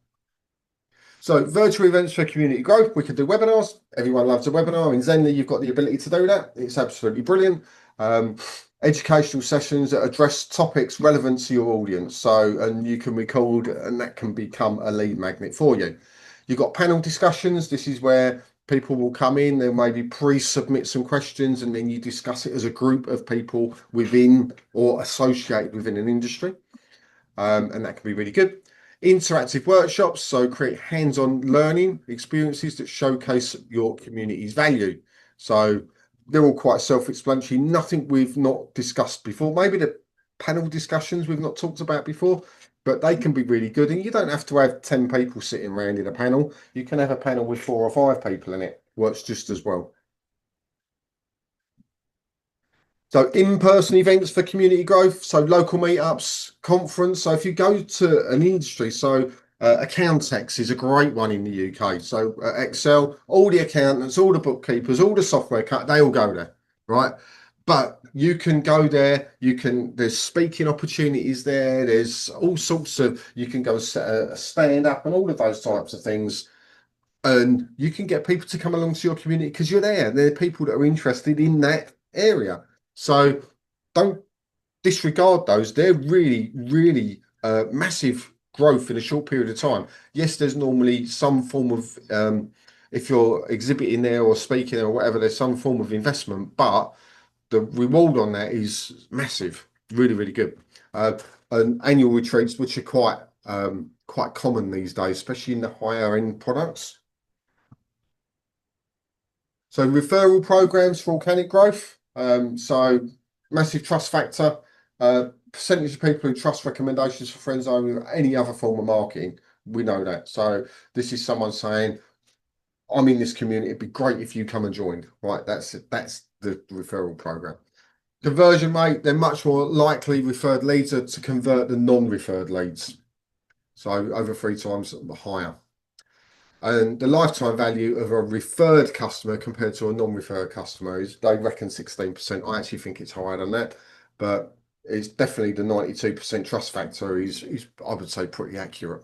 Speaker 1: So virtual events for community growth, we can do webinars. Everyone loves a webinar. In Zenler, you've got the ability to do that. It's absolutely brilliant. Educational sessions that address topics relevant to your audience. So, and you can record and that can become a lead magnet for you. You've got panel discussions. This is where people will come in, they'll maybe pre-submit some questions and then you discuss it as a group of people within or associated within an industry. and that can be really good. Interactive workshops, so create hands-on learning experiences that showcase your community's value. So they're all quite self-explanatory, nothing we've not discussed before. Maybe the panel discussions we've not talked about before, but they can be really good. And you don't have to have 10 people sitting around in a panel. You can have a panel with 4 or 5 people in it. Works just as well. So in-person events for community growth, so local meetups, conference. So if you go to an industry, so Accountex is a great one in the UK. So Excel, all the accountants, all the bookkeepers, all the software, they all go there, right? But you can go there, there's speaking opportunities there, there's all sorts of, you can go set a stand up and all of those types of things. And you can get people to come along to your community because you're there. They're people that are interested in that area. So don't disregard those. They're really, really massive growth in a short period of time. Yes, there's normally some form of, if you're exhibiting there or speaking or whatever, there's some form of investment, but the reward on that is massive, really, really good. And annual retreats, which are quite common these days, especially in the higher end products. So referral programs for organic growth. So massive trust factor. Percentage of people who trust recommendations for friends over any other form of marketing. We know that. So this is someone saying, I'm in this community. It'd be great if you come and join. Right. That's the referral program. Conversion rate, they're much more likely referred leads to convert than non-referred leads. So over 3 times higher. And the lifetime value of a referred customer compared to a non-referred customer is, they reckon 16%. I actually think it's higher than that, but it's definitely the 92% trust factor is I would say pretty accurate.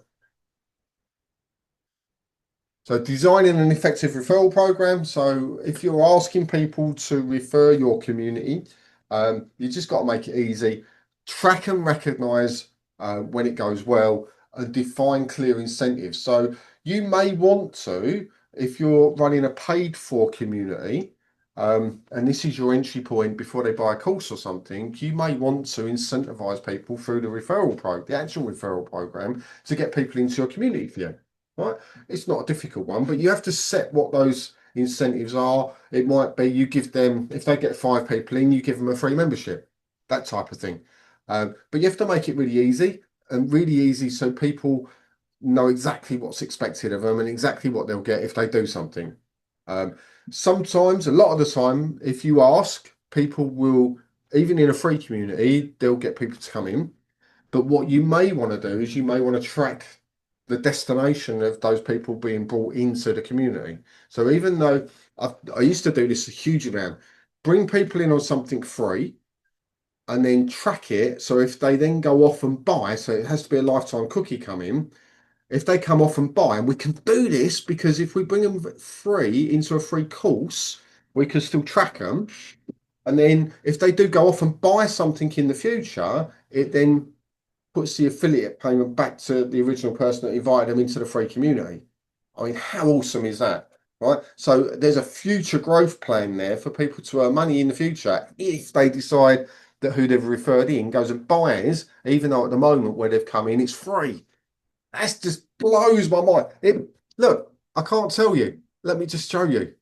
Speaker 1: So designing an effective referral program. So if you're asking people to refer your community, you just got to make it easy. Track and recognize when it goes well and define clear incentives. So you may want to, if you're running a paid for community, and this is your entry point before they buy a course or something, you may want to incentivize people through the actual referral program to get people into your community for you. Right? It's not a difficult one, but you have to set what those incentives are. It might be you give them, if they get 5 people in, you give them a free membership, that type of thing. But you have to make it really easy so people know exactly what's expected of them and exactly what they'll get if they do something. Sometimes, a lot of the time, if you ask, people will, even in a free community, they'll get people to come in. But what you may want to do is you may want to track the destination of those people being brought into the community. So even though I used to do this a huge amount, bring people in on something free and then track it. So if they then go off and buy, so it has to be a lifetime cookie coming. If they come off and buy, and we can do this because if we bring them free into a free course, we can still track them. And then if they do go off and buy something in the future, it then puts the affiliate payment back to the original person that invited them into the free community. I mean, how awesome is that? Right. So there's a future growth plan there for people to earn money in the future if they decide that who they've referred in goes and buys, even though at the moment where they've come in, it's free. That just blows my mind. Look, I can't tell you. Let me just show you.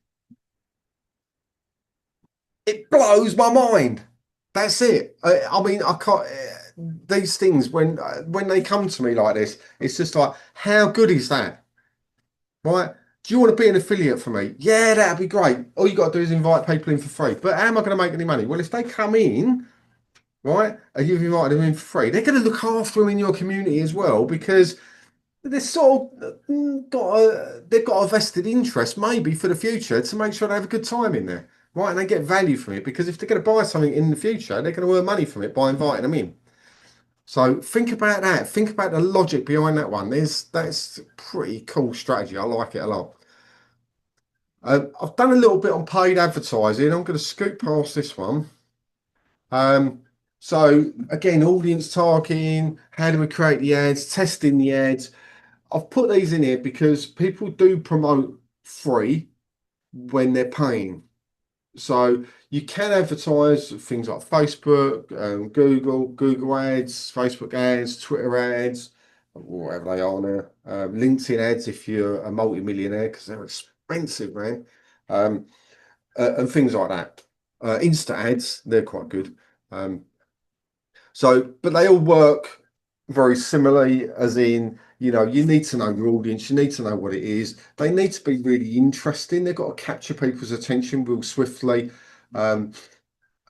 Speaker 1: It blows my mind. That's it. I mean, I can't. These things when they come to me like this, it's just like, how good is that? Right? Do you want to be an affiliate for me? Yeah, that'd be great. All you got to do is invite people in for free. But how am I going to make any money? Well, if they come in, right, and you've invited them in for free, they're going to look after them in your community as well because they're sort of they've got a vested interest maybe for the future to make sure they have a good time in there, right? And they get value from it because if they're going to buy something in the future, they're going to earn money from it by inviting them in. So think about that. Think about the logic behind that one. That's a pretty cool strategy. I like it a lot. I've done a little bit on paid advertising. I'm going to scoot past this one. So again, audience targeting, how do we create the ads, testing the ads. I've put these in here because people do promote free when they're paying. So you can advertise things like Facebook, Google ads, Facebook ads, Twitter ads, whatever they are now. LinkedIn ads if you're a multi-millionaire, because they're expensive, man. Um, and things like that. Insta ads, they're quite good. But they all work very similarly, as in, you need to know your audience, you need to know what it is. They need to be really interesting. They've got to capture people's attention real swiftly. Um,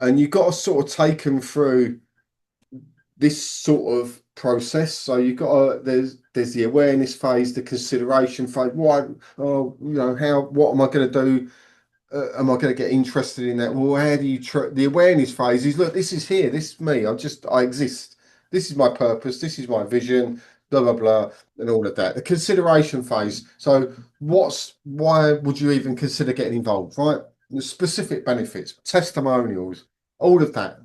Speaker 1: and you've got to sort of take them through this sort of process. So you've got to, there's the awareness phase, the consideration phase. What, what am I going to do? Am I going to get interested in that? Well, how do you the awareness phase is, look, this is here, this is me. I exist. This is my purpose. This is my vision, blah, blah, blah, and all of that. The consideration phase. So why would you even consider getting involved, right? The specific benefits, testimonials, all of that.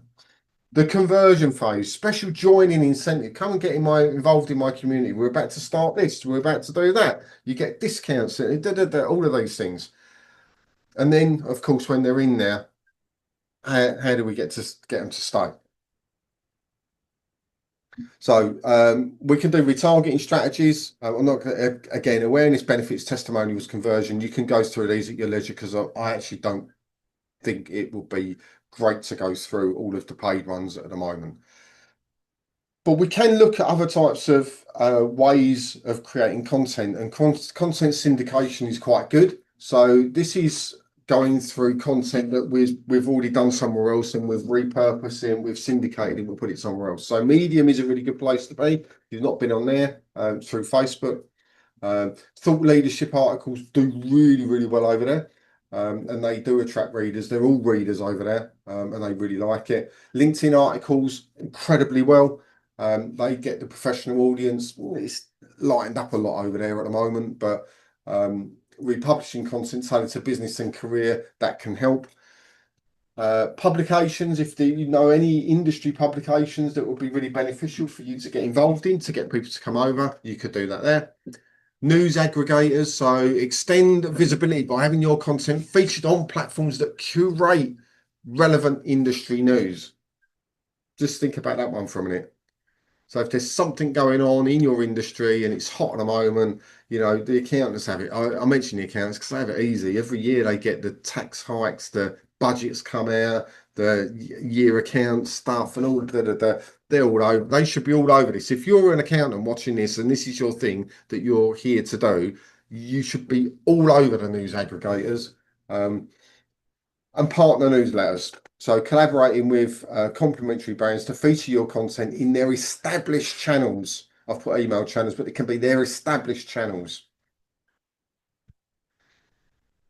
Speaker 1: The conversion phase, special joining incentive. Come and get involved in my community. We're about to start this. We're about to do that. You get discounts, all of these things. And then, of course, when they're in there, how do we get them to stay? So we can do retargeting strategies. I'm not again, awareness, benefits, testimonials, conversion. You can go through these at your leisure, because I actually don't think it will be great to go through all of the paid ones at the moment. But we can look at other types of ways of creating content, and content syndication is quite good. So this is going through content that we've already done somewhere else, and we've repurposed it, we've syndicated it, we'll put it somewhere else. So Medium is a really good place to be. If you've not been on there, through Facebook. Thought leadership articles do really, really well over there. And they do attract readers. They're all readers over there, and they really like it. LinkedIn articles, incredibly well. They get the professional audience. It's lightened up a lot over there at the moment, but republishing content tailored to business and career, that can help. Publications, if you know any industry publications that would be really beneficial for you to get involved in, to get people to come over, you could do that there. News aggregators, so extend visibility by having your content featured on platforms that curate relevant industry news. Just think about that one for a minute. So if there's something going on in your industry and it's hot at the moment, the accountants have it. I mention the accountants because they have it easy. Every year they get the tax hikes, the budgets come out, the year account stuff, and all they're all over. They should be all over this. If you're an accountant watching this and this is your thing that you're here to do, you should be all over the news aggregators. And partner newsletters. So collaborating with complementary brands to feature your content in their established channels. I've put email channels, but it can be their established channels.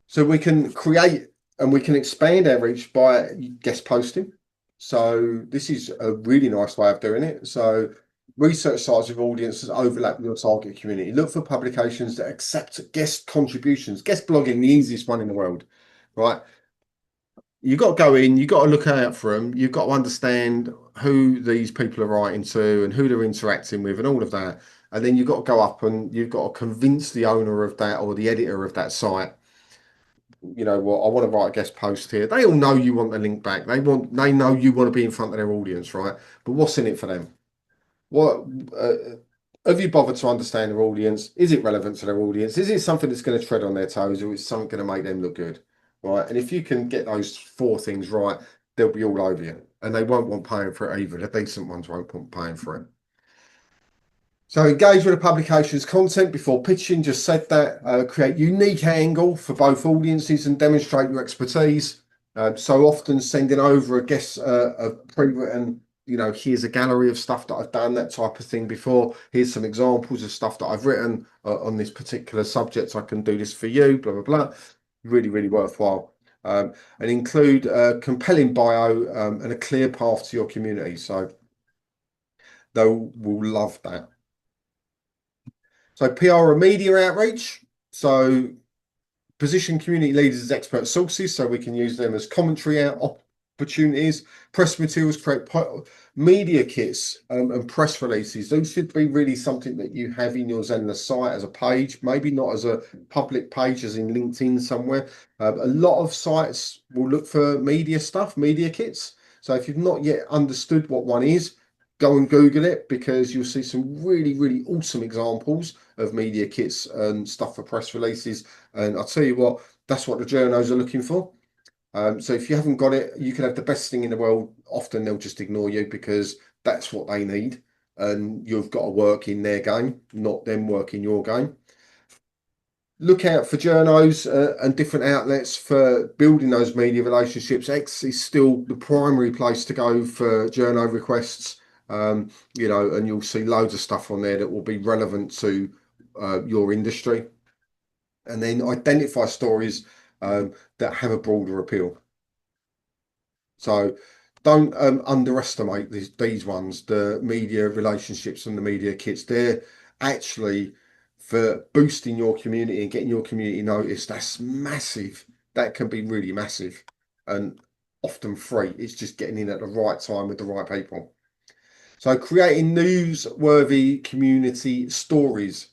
Speaker 1: So we can create and we can expand our reach by guest posting. So this is a really nice way of doing it. So research sites with audiences overlap with your target community. Look for publications that accept guest contributions. Guest blogging, the easiest one in the world, right? You've got to go in, you've got to look out for them, you've got to understand who these people are writing to and who they're interacting with and all of that. And then you've got to go up and you've got to convince the owner of that or the editor of that site, I want to write a guest post here. They all know you want the link back. They know you want to be in front of their audience, right? But what's in it for them? What have you bothered to understand their audience? Is it relevant to their audience? Is it something that's going to tread on their toes, or is something going to make them look good? Right. And if you can get those 4 things right, they'll be all over you. And they won't want paying for it either. The decent ones won't want paying for it. So engage with the publication's content before pitching. Just said that. Create unique angle for both audiences and demonstrate your expertise. So often sending over a guest, a pre-written, here's a gallery of stuff that I've done, that type of thing before. Here's some examples of stuff that I've written on this particular subject. I can do this for you, blah, blah, blah. Really, really worthwhile. And include a compelling bio and a clear path to your community. So they will love that. So PR and media outreach. So position community leaders as expert sources, so we can use them as commentary opportunities. Press materials, create media kits and press releases. Those should be really something that you have in your Zenler site as a page, maybe not as a public page as in LinkedIn somewhere. A lot of sites will look for media stuff, media kits. So if you've not yet understood what one is, go and Google it, because you'll see some really, really awesome examples of media kits and stuff for press releases. And I'll tell you what, that's what the journos are looking for. So if you haven't got it, you can have the best thing in the world. Often they'll just ignore you because that's what they need. And you've got to work in their game, not them work in your game. Look out for journos and different outlets for building those media relationships. X is still the primary place to go for journo requests. You know, and you'll see loads of stuff on there that will be relevant to your industry. And then identify stories that have a broader appeal. So don't underestimate these ones, the media relationships and the media kits. They're actually for boosting your community and getting your community noticed. That's massive. That can be really massive and often free. It's just getting in at the right time with the right people. So creating newsworthy community stories.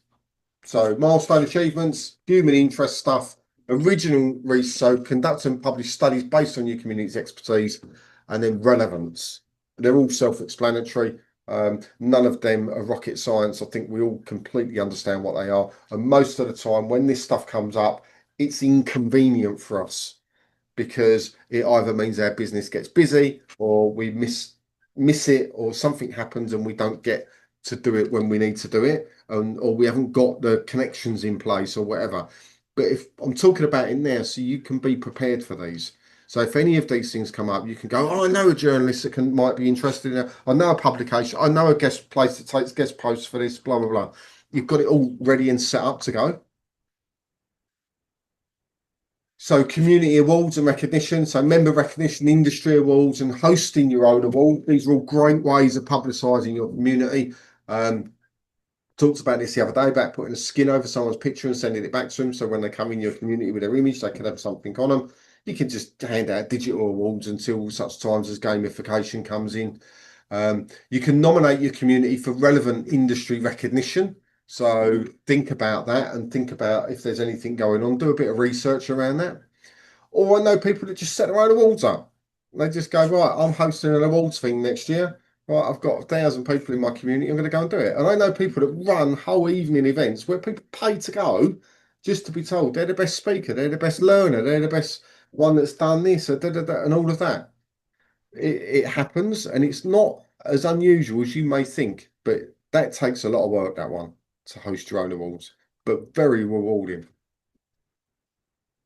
Speaker 1: So milestone achievements, human interest stuff, original research, so conduct and publish studies based on your community's expertise, and then relevance. They're all self-explanatory. None of them are rocket science. I think we all completely understand what they are. And most of the time when this stuff comes up, it's inconvenient for us because it either means our business gets busy or we miss it, or something happens and we don't get to do it when we need to do it, or we haven't got the connections in place or whatever. But if I'm talking about it now, so you can be prepared for these. So if any of these things come up, you can go, oh, I know a journalist that might be interested in it. I know a publication. I know a guest place that takes guest posts for this, blah, blah, blah. You've got it all ready and set up to go. So community awards and recognition, so member recognition, industry awards, and hosting your own award. These are all great ways of publicising your community. Talked about this the other day about putting a skin over someone's picture and sending it back to them. So when they come in your community with their image, they can have something on them. You can just hand out digital awards until such times as gamification comes in. You can nominate your community for relevant industry recognition. So think about that and think about if there's anything going on. Do a bit of research around that. Or I know people that just set their own awards up. They just go, right, I'm hosting an awards thing next year. Right, I've got 1,000 people in my community. I'm going to go and do it. And I know people that run whole evening events where people pay to go just to be told they're the best speaker, they're the best learner, they're the best one that's done this, and all of that. It happens, and it's not as unusual as you may think, but that takes a lot of work, that one, to host your own awards, but very rewarding.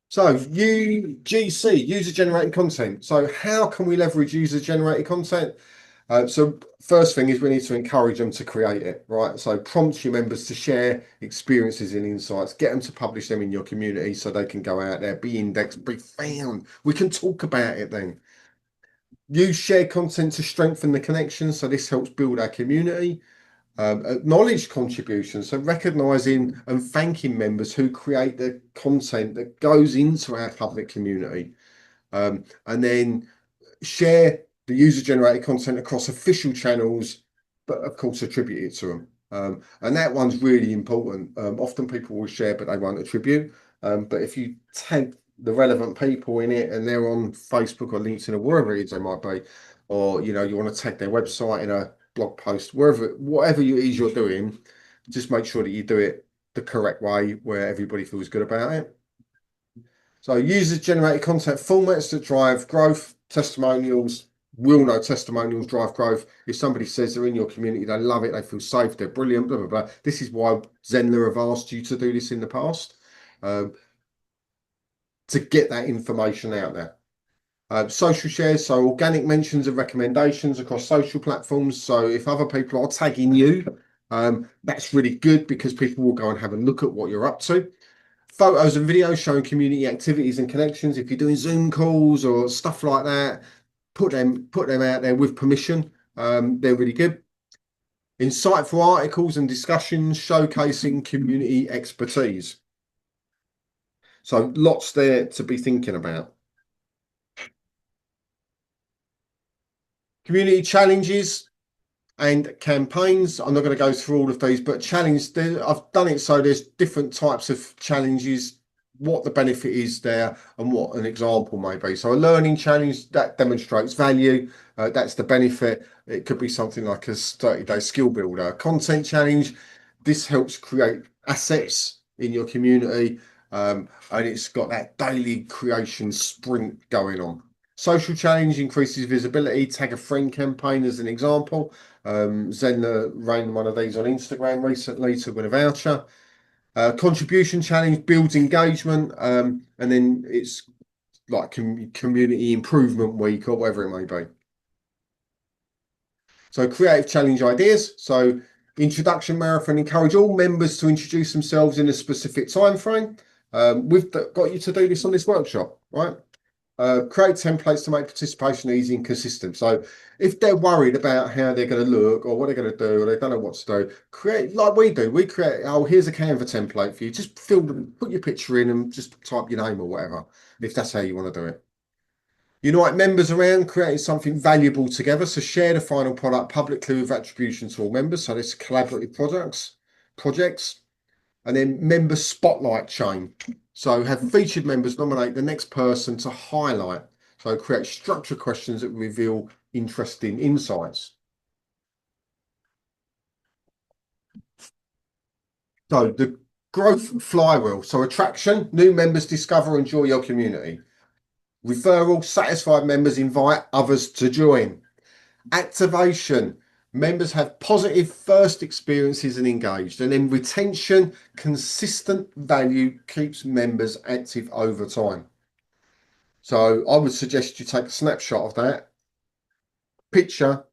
Speaker 1: So UGC, user-generated content. So how can we leverage user-generated content? So first thing is we need to encourage them to create it, right? So prompt your members to share experiences and insights, get them to publish them in your community so they can go out there, be indexed, be found. We can talk about it then. Use shared content to strengthen the connection. So this helps build our community. Acknowledge contributions, so recognizing and thanking members who create the content that goes into our public community. And then share the user-generated content across official channels, but of course attribute it to them. And that one's really important. Often people will share, but they won't attribute. But if you tag the relevant people in it and they're on Facebook or LinkedIn or wherever it is they might be, or you want to tag their website in a blog post, whatever it is you're doing, just make sure that you do it the correct way where everybody feels good about it. So user-generated content formats that drive growth, testimonials. We all know testimonials drive growth. If somebody says they're in your community, they love it, they feel safe, they're brilliant, blah, blah, blah. This is why Zenler have asked you to do this in the past, to get that information out there. Social shares, so organic mentions and recommendations across social platforms. So if other people are tagging you, that's really good because people will go and have a look at what you're up to. Photos and videos showing community activities and connections. If you're doing Zoom calls or stuff like that, put them out there with permission. They're really good. Insightful articles and discussions showcasing community expertise. So lots there to be thinking about. Community challenges and campaigns. I'm not going to go through all of these, but I've done it so there's different types of challenges, what the benefit is there, and what an example may be. So a learning challenge that demonstrates value, that's the benefit. It could be something like a 30-day skill builder. Content challenge, this helps create assets in your community, and it's got that daily creation sprint going on. Social challenge increases visibility. Tag a friend campaign as an example. Zenler ran one of these on Instagram recently to win a voucher. Contribution challenge builds engagement, and then it's like community improvement week or whatever it may be. So creative challenge ideas. So introduction marathon, encourage all members to introduce themselves in a specific time frame. We've got you to do this on this workshop, right? Create templates to make participation easy and consistent. So if they're worried about how they're going to look or what they're going to do, or they don't know what to do, create like we do. We create, oh, here's a Canva template for you. Just fill them, put your picture in and just type your name or whatever, if that's how you want to do it. Unite members around creating something valuable together. So share the final product publicly with attribution to all members. So this collaborative projects. And then member spotlight chain. So have featured members nominate the next person to highlight. So create structured questions that reveal interesting insights. So the growth flywheel. So attraction, new members discover and enjoy your community. Referral, satisfied members invite others to join. Activation, members have positive first experiences and engaged. And then retention, consistent value keeps members active over time. So I would suggest you take a snapshot of that, picture,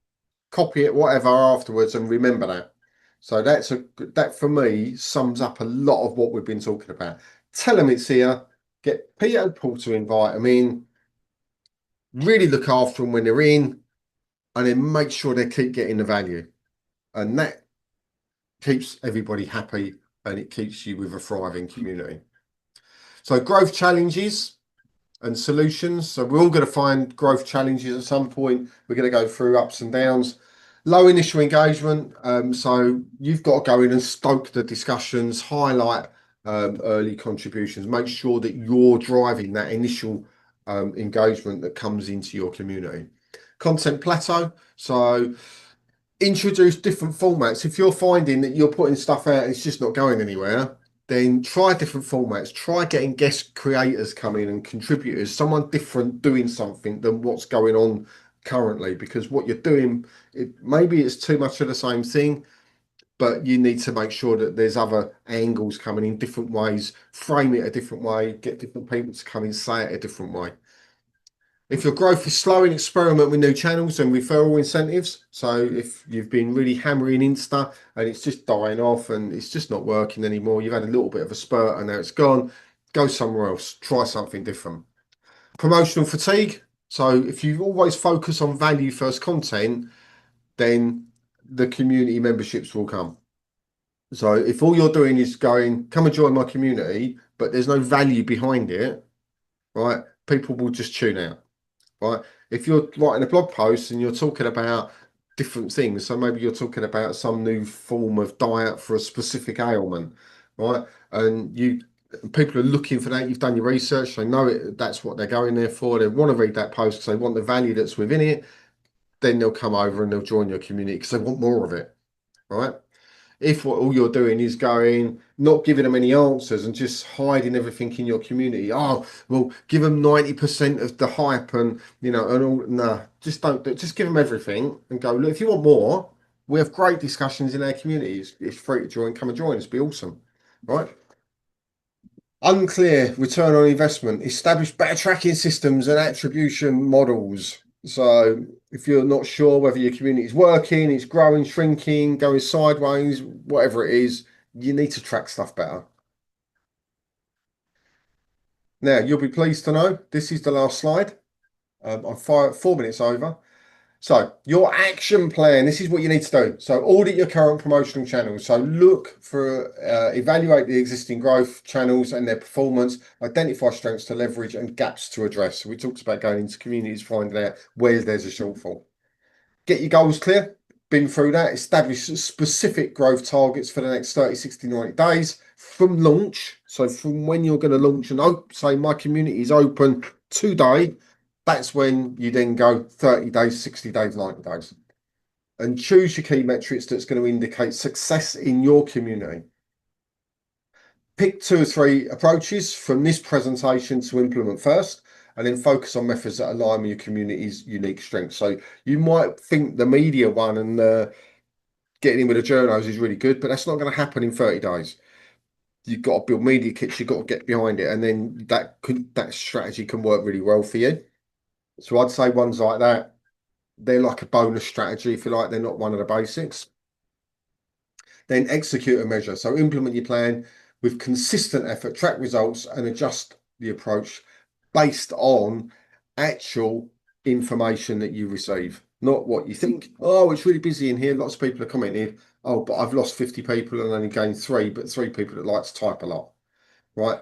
Speaker 1: copy it, whatever afterwards, and remember that. So that for me sums up a lot of what we've been talking about. Tell them it's here, get Peter and Paul to invite them in, really look after them when they're in, and then make sure they keep getting the value. And that keeps everybody happy and it keeps you with a thriving community. So growth challenges and solutions. So we're all going to find growth challenges at some point. We're going to go through ups and downs. Low initial engagement. So you've got to go in and stoke the discussions, highlight early contributions, make sure that you're driving that initial engagement that comes into your community. Content plateau. So introduce different formats. If you're finding that you're putting stuff out and it's just not going anywhere, then try different formats. Try getting guest creators coming and contributors, someone different doing something than what's going on currently, because what you're doing, maybe it's too much of the same thing, but you need to make sure that there's other angles coming in different ways, frame it a different way, get different people to come and say it a different way. If your growth is slowing, experiment with new channels and referral incentives. So if you've been really hammering Insta and it's just dying off and it's just not working anymore, you've had a little bit of a spurt and now it's gone, go somewhere else, try something different. Promotional fatigue. So if you always focus on value first content, then the community memberships will come. So if all you're doing is going, come and join my community, but there's no value behind it, right? People will just tune out. Right? If you're writing a blog post and you're talking about different things, so maybe you're talking about some new form of diet for a specific ailment, right? And people are looking for that. You've done your research, they know it, that's what they're going there for. They want to read that post because they want the value that's within it. Then they'll come over and they'll join your community because they want more of it, right? If what all you're doing is going, not giving them any answers and just hiding everything in your community, oh, well, give them 90% of the hype and, and all, nah, just don't do it. Just give them everything and go, look, if you want more, we have great discussions in our community. It's free to join, come and join us, be awesome, right? Unclear return on investment, establish better tracking systems and attribution models. So if you're not sure whether your community is working, it's growing, shrinking, going sideways, whatever it is, you need to track stuff better. Now, you'll be pleased to know this is the last slide. I'm 4 minutes over. So your action plan, this is what you need to do. So audit your current promotional channels. So look for, evaluate the existing growth channels and their performance, identify strengths to leverage and gaps to address. So we talked about going into communities, finding out where there's a shortfall. Get your goals clear. Been through that. Establish specific growth targets for the next 30, 60, 90 days from launch. So from when you're going to launch and say my community is open today, that's when you then go 30 days, 60 days, 90 days. And choose your key metrics that's going to indicate success in your community. Pick 2 or 3 approaches from this presentation to implement first, and then focus on methods that align with your community's unique strengths. So you might think the media one and getting in with the journos is really good, but that's not going to happen in 30 days. You've got to build media kits, you've got to get behind it, and then that strategy can work really well for you. So I'd say ones like that, they're like a bonus strategy, if you like, they're not one of the basics. Then execute a measure. So implement your plan with consistent effort, track results, and adjust the approach based on actual information that you receive, not what you think. Oh, it's really busy in here. Lots of people are commenting. Oh, but I've lost 50 people and only gained 3, but 3 people that like to type a lot, right?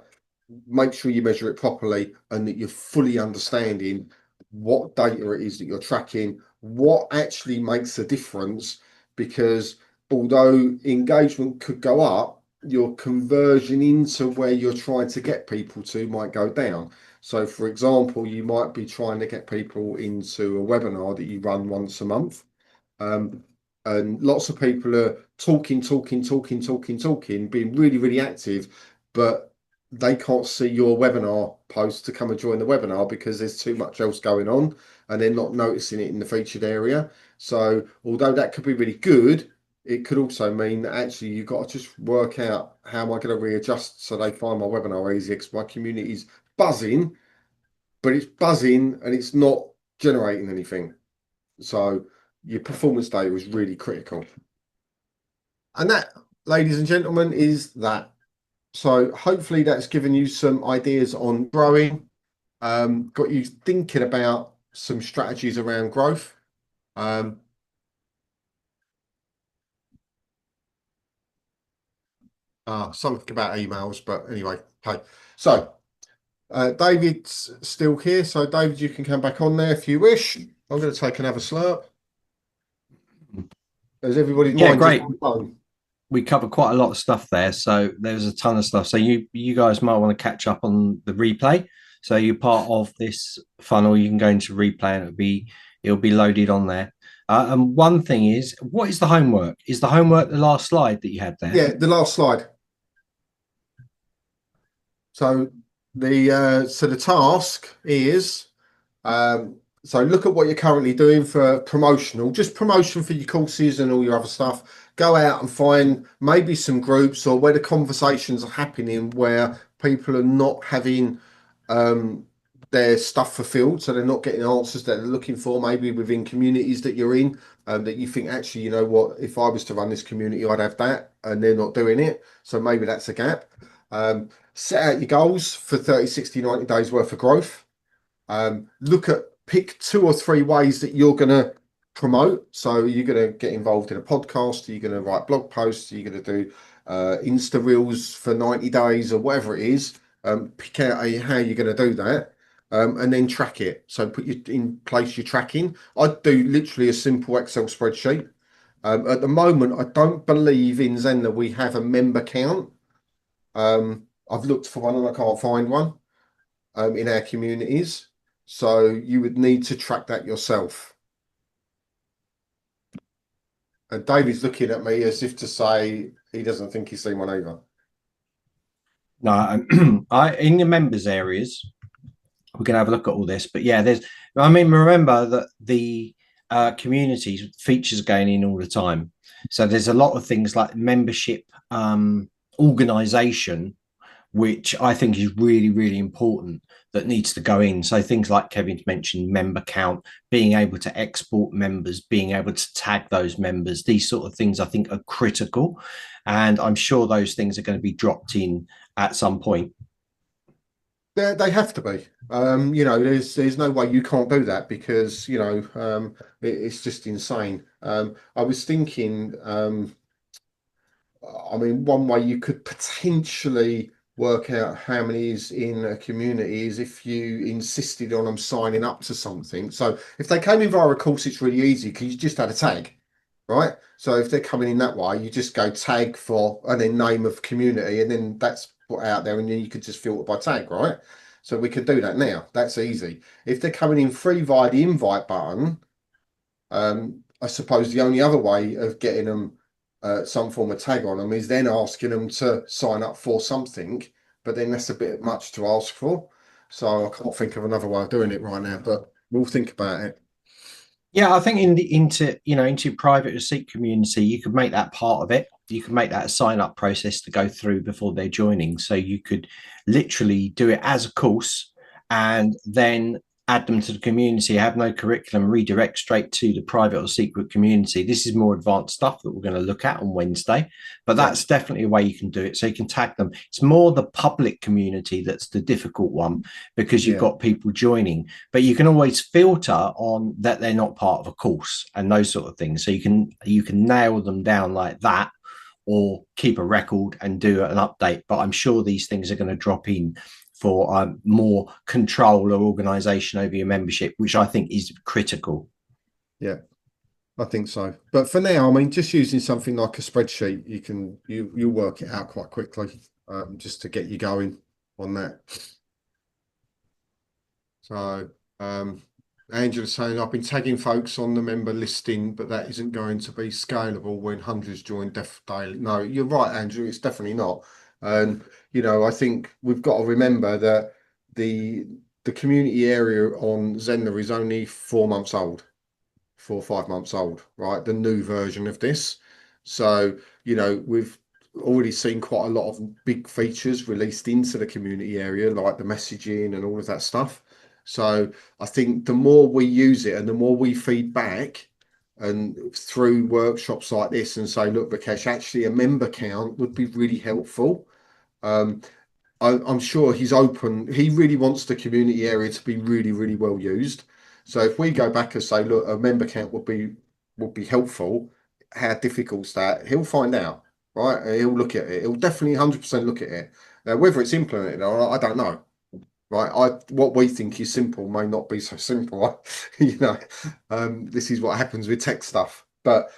Speaker 1: Make sure you measure it properly and that you're fully understanding what data it is that you're tracking, what actually makes a difference, because although engagement could go up, your conversion into where you're trying to get people to might go down. So, for example, you might be trying to get people into a webinar that you run once a month. And lots of people are talking, being really, really active, but they can't see your webinar post to come and join the webinar because there's too much else going on and they're not noticing it in the featured area. So although that could be really good, it could also mean that actually you've got to just work out how am I going to readjust so they find my webinar easier, because my community is buzzing, but it's buzzing and it's not generating anything. So your performance data is really critical. And that, ladies and gentlemen, is that. So hopefully that's given you some ideas on growing, got you thinking about some strategies around growth. Something about emails, but anyway, okay. So David's still here. So David, you can come back on there if you wish. I'm going to take another slurp. Has everybody's mind
Speaker 2: great.
Speaker 1: just gone?
Speaker 2: We covered quite a lot of stuff there, so there's a ton of stuff. So you guys might want to catch up on the replay. So you're part of this funnel. You can go into replay and it'll be loaded on there. And one thing is, what is the homework? Is the homework the last slide that you had there?
Speaker 1: Yeah, the last slide. So the task is so look at what you're currently doing for promotional, just promotion for your courses and all your other stuff. Go out and find maybe some groups or where the conversations are happening where people are not having their stuff fulfilled, so they're not getting answers that they're looking for, maybe within communities that you're in, that you think, actually, you know what, if I was to run this community, I'd have that, and they're not doing it. So maybe that's a gap. Set out your goals for 30, 60, 90 days worth of growth. Pick 2 or 3 ways that you're going to promote. So you're going to get involved in a podcast, you're going to write blog posts, you're going to do Insta Reels for 90 days or whatever it is. Pick out how you're going to do that. And then track it. So put in place your tracking. I'd do literally a simple Excel spreadsheet. At the moment, I don't believe in Zenler we have a member count. I've looked for one and I can't find one in our communities. So you would need to track that yourself. And David's looking at me as if to say he doesn't think he's seen one either.
Speaker 2: No, in the members areas, we can have a look at all this. But yeah, remember that the communities features going in all the time. So there's a lot of things like membership organization, which I think is really, really important, that needs to go in. So things like Kevin's mentioned, member count, being able to export members, being able to tag those members, these sort of things I think are critical. And I'm sure those things are going to be dropped in at some point.
Speaker 1: They have to be. There's no way you can't do that because it's just insane. I was thinking, one way you could potentially work out how many is in a community is if you insisted on them signing up to something. So if they came in via a course, it's really easy because you just had a tag, right? So if they're coming in that way, you just go tag for and then name of community, and then that's put out there, and then you could just filter by tag, right? So we could do that now. That's easy. If they're coming in free via the invite button, I suppose the only other way of getting them some form of tag on them is then asking them to sign up for something, but then that's a bit much to ask for. So I can't think of another way of doing it right now, but we'll think about it.
Speaker 2: Yeah, I think into private receipt community, you could make that part of it. You could make that a sign up process to go through before they're joining. So you could literally do it as a course and then add them to the community, have no curriculum, redirect straight to the private or secret community. This is more advanced stuff that we're going to look at on Wednesday, but that's definitely a way you can do it. So you can tag them. It's more the public community that's the difficult one because you've got people joining, but you can always filter on that they're not part of a course and those sort of things. So you can nail them down like that, or keep a record and do an update. But I'm sure these things are going to drop in for more control or organization over your membership, which I think is critical.
Speaker 1: Yeah, I think so. But for now, I mean, just using something like a spreadsheet, you'll work it out quite quickly, just to get you going on that. So Angela's saying, I've been tagging folks on the member listing, but that isn't going to be scalable when hundreds join daily. No, you're right, Angela, it's definitely not. And I think we've got to remember that the community area on Zenler is only 4 months old, 4 or 5 months old, right? The new version of this. So, we've already seen quite a lot of big features released into the community area, like the messaging and all of that stuff. So I think the more we use it and the more we feed back and through workshops like this and say, look, Rakesh, actually a member count would be really helpful. I'm sure he's open. He really wants the community area to be really, really well used. So if we go back and say, look, a member count would be helpful, how difficult's that? He'll find out, right? He'll look at it. He'll definitely 100% look at it. Now, whether it's implemented or not, I don't know. Right, what we think is simple may not be so simple. This is what happens with tech stuff. But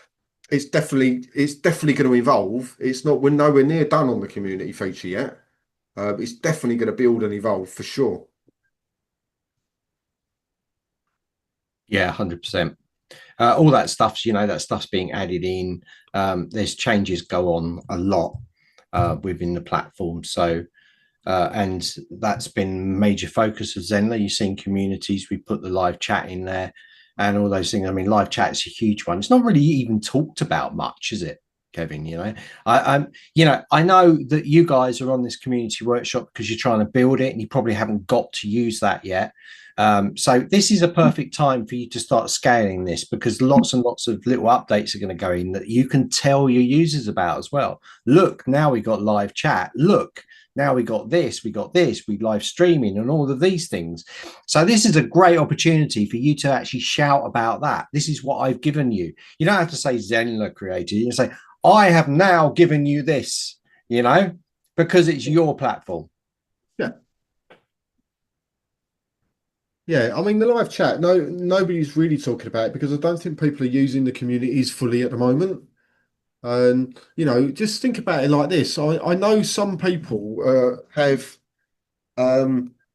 Speaker 1: it's definitely going to evolve. It's not, we're nowhere near done on the community feature yet. It's definitely going to build and evolve for sure.
Speaker 2: Yeah, 100%. All that stuff's, that stuff's being added in. There's changes go on a lot within the platform. So, and that's been major focus of Zenler. You've seen communities, we put the live chat in there and all those things. I mean, live chat is a huge one. It's not really even talked about much, is it, Kevin? I know that you guys are on this community workshop because you're trying to build it and you probably haven't got to use that yet. So this is a perfect time for you to start scaling this, because lots and lots of little updates are going to go in that you can tell your users about as well. Look, now we got live chat. Look, now we got this, we live streaming and all of these things. So this is a great opportunity for you to actually shout about that. This is what I've given you. You don't have to say Zenler created. You say, I have now given you this, because it's your platform.
Speaker 1: Yeah. Yeah, I mean, the live chat, nobody's really talking about it because I don't think people are using the communities fully at the moment. And, just think about it like this. I know some people have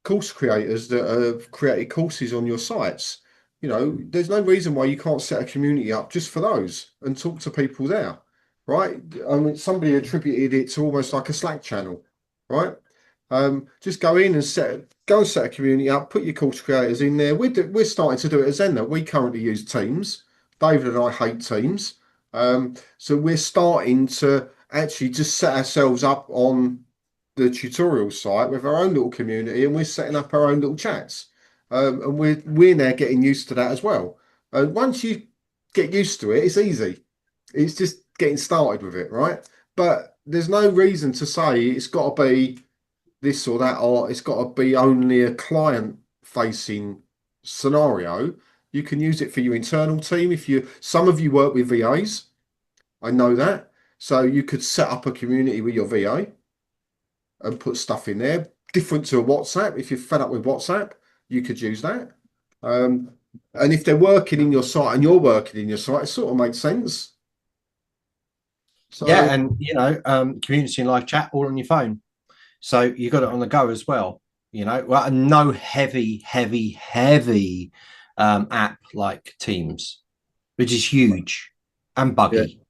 Speaker 1: course creators that have created courses on your sites. There's no reason why you can't set a community up just for those and talk to people there, right? I mean, somebody attributed it to almost like a Slack channel, right? Just go in and set a community up, put your course creators in there. We're starting to do it as Zenler. We currently use Teams. David and I hate Teams. So we're starting to actually just set ourselves up on the tutorial site with our own little community, and we're setting up our own little chats. And we're now getting used to that as well. Once you get used to it, it's easy. It's just getting started with it, right? But there's no reason to say it's got to be this or that, or it's got to be only a client facing scenario. You can use it for your internal team. Some of you work with VAs, I know that. So you could set up a community with your VA. and put stuff in there. Different to a WhatsApp. If you're fed up with WhatsApp, you could use that. And if they're working in your site and you're working in your site, it sort of makes sense. So
Speaker 2: Yeah, and community and live chat all on your phone. So you got it on the go as well. Well, and no heavy app like Teams, which is huge and
Speaker 1: yeah,
Speaker 2: buggy.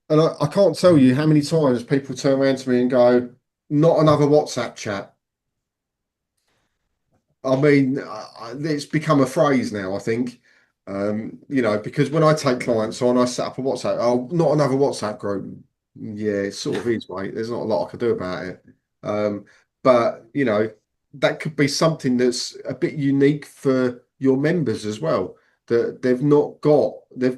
Speaker 1: and I can't tell you how many times people turn around to me and go, "Not another WhatsApp chat." I mean, it's become a phrase now, I think. Because when I take clients on, I set up a WhatsApp. Oh, not another WhatsApp group. Yeah, it sort of is, mate. There's not a lot I can do about it. But that could be something that's a bit unique for your members as well. That they've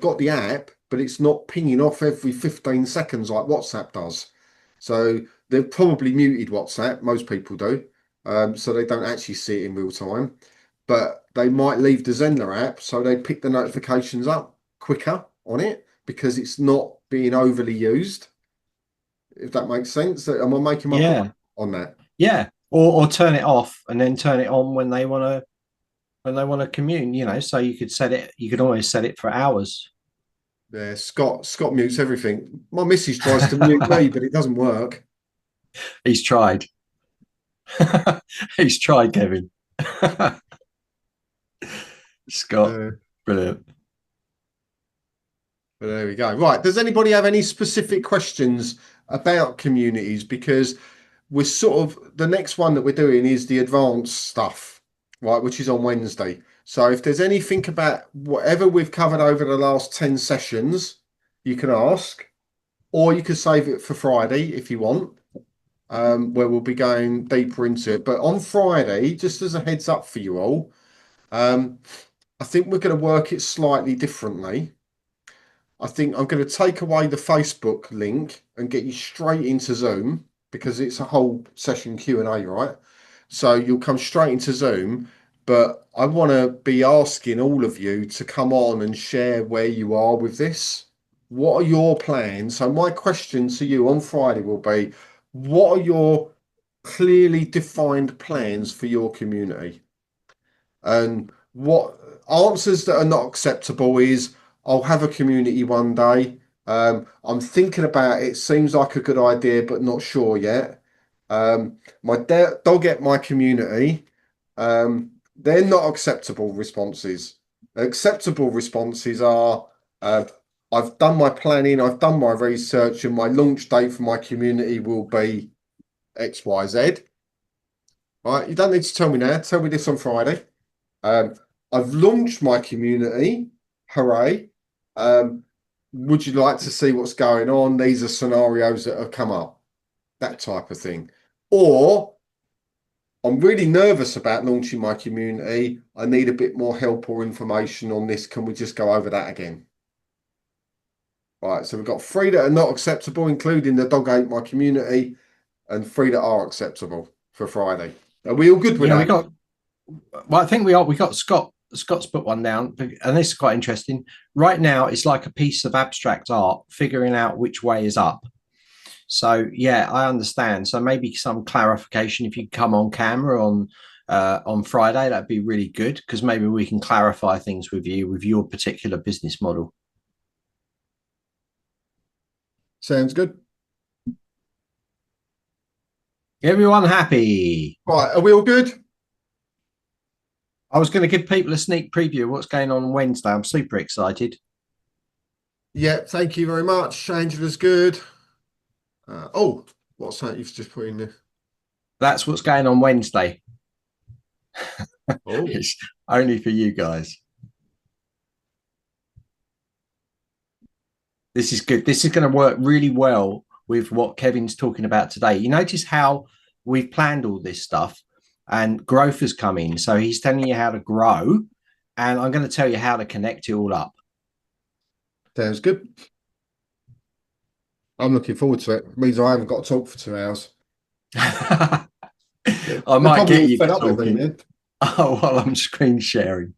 Speaker 1: got the app, but it's not pinging off every 15 seconds like WhatsApp does. So they've probably muted WhatsApp. Most people do, so they don't actually see it in real time. But they might leave the Zenler app, so they pick the notifications up quicker on it because it's not being overly used. If that makes sense, am I making my point
Speaker 2: Yeah,
Speaker 1: on that?
Speaker 2: yeah. Or turn it off and then turn it on when they want to commune. So you could set it. You could always set it for hours.
Speaker 1: Yeah, Scott mutes everything. My missus tries to mute me, but it doesn't work.
Speaker 2: He's tried. He's tried, Kevin. Scott,
Speaker 1: Uh,
Speaker 2: brilliant.
Speaker 1: but there we go. Right. Does anybody have any specific questions about communities? Because we're sort of the next one that we're doing is the advanced stuff, right, which is on Wednesday. So if there's anything about whatever we've covered over the last 10 sessions, you can ask, or you could save it for Friday if you want, where we'll be going deeper into it. But on Friday, just as a heads up for you all, I think we're going to work it slightly differently. I think I'm going to take away the Facebook link and get you straight into Zoom because it's a whole session Q&A, right? So you'll come straight into Zoom, but I want to be asking all of you to come on and share where you are with this. What are your plans? So my question to you on Friday will be, what are your clearly defined plans for your community? And what answers that are not acceptable is I'll have a community one day. I'm thinking about it. Seems like a good idea, but not sure yet. My dog at my community. They're not acceptable responses. Acceptable responses are I've done my planning, I've done my research, and my launch date for my community will be XYZ. Right? You don't need to tell me now. Tell me this on Friday. Um, I've launched my community. Hooray. Um, would you like to see what's going on? These are scenarios that have come up, that type of thing. Or I'm really nervous about launching my community. I need a bit more help or information on this. Can we just go over that again? Right, so we've got three that are not acceptable, including the dog ate my community, and three that are acceptable for Friday. Are we all good with
Speaker 2: Yeah, we
Speaker 1: that?
Speaker 2: got. Well, I think we are. We got Scott. Scott's put one down, and this is quite interesting. Right now, it's like a piece of abstract art, figuring out which way is up. So yeah, I understand. So maybe some clarification if you come on camera on Friday, that'd be really good because maybe we can clarify things with you with your particular business model.
Speaker 1: Sounds good.
Speaker 2: Everyone happy?
Speaker 1: Right, are we all good?
Speaker 2: I was going to give people a sneak preview of what's going on Wednesday. I'm super excited.
Speaker 1: Yeah, thank you very much. Angela's good. What's that you've just put in there?
Speaker 2: That's what's going on Wednesday.
Speaker 1: Oh,
Speaker 2: It's only for you guys. This is good. This is going to work really well with what Kevin's talking about today. You notice how we've planned all this stuff and growth has come in. So he's telling you how to grow, and I'm going to tell you how to connect it all up.
Speaker 1: sounds good. I'm looking forward to it. It means I haven't got to talk for 2 hours.
Speaker 2: I
Speaker 1: They're
Speaker 2: might
Speaker 1: probably
Speaker 2: get
Speaker 1: all
Speaker 2: you
Speaker 1: fed up with me
Speaker 2: talking.
Speaker 1: then.
Speaker 2: Oh, while I'm screen sharing.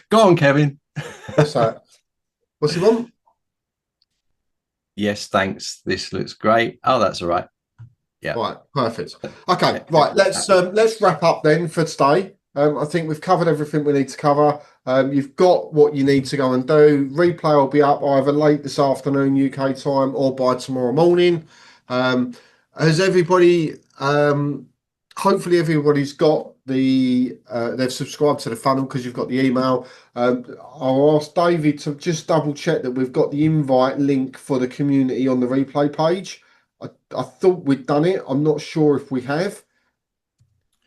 Speaker 2: Go on, Kevin.
Speaker 1: What's that? What's he want?
Speaker 2: Yes, thanks. This looks great. Oh, that's all right. Yeah.
Speaker 1: Right, perfect. Okay, right, let's wrap up then for today. I think we've covered everything we need to cover. You've got what you need to go and do. Replay will be up either late this afternoon UK time or by tomorrow morning. Has everybody hopefully everybody's got the they've subscribed to the funnel because you've got the email. I'll ask David to just double check that we've got the invite link for the community on the replay page. I thought we'd done it. I'm not sure if we have,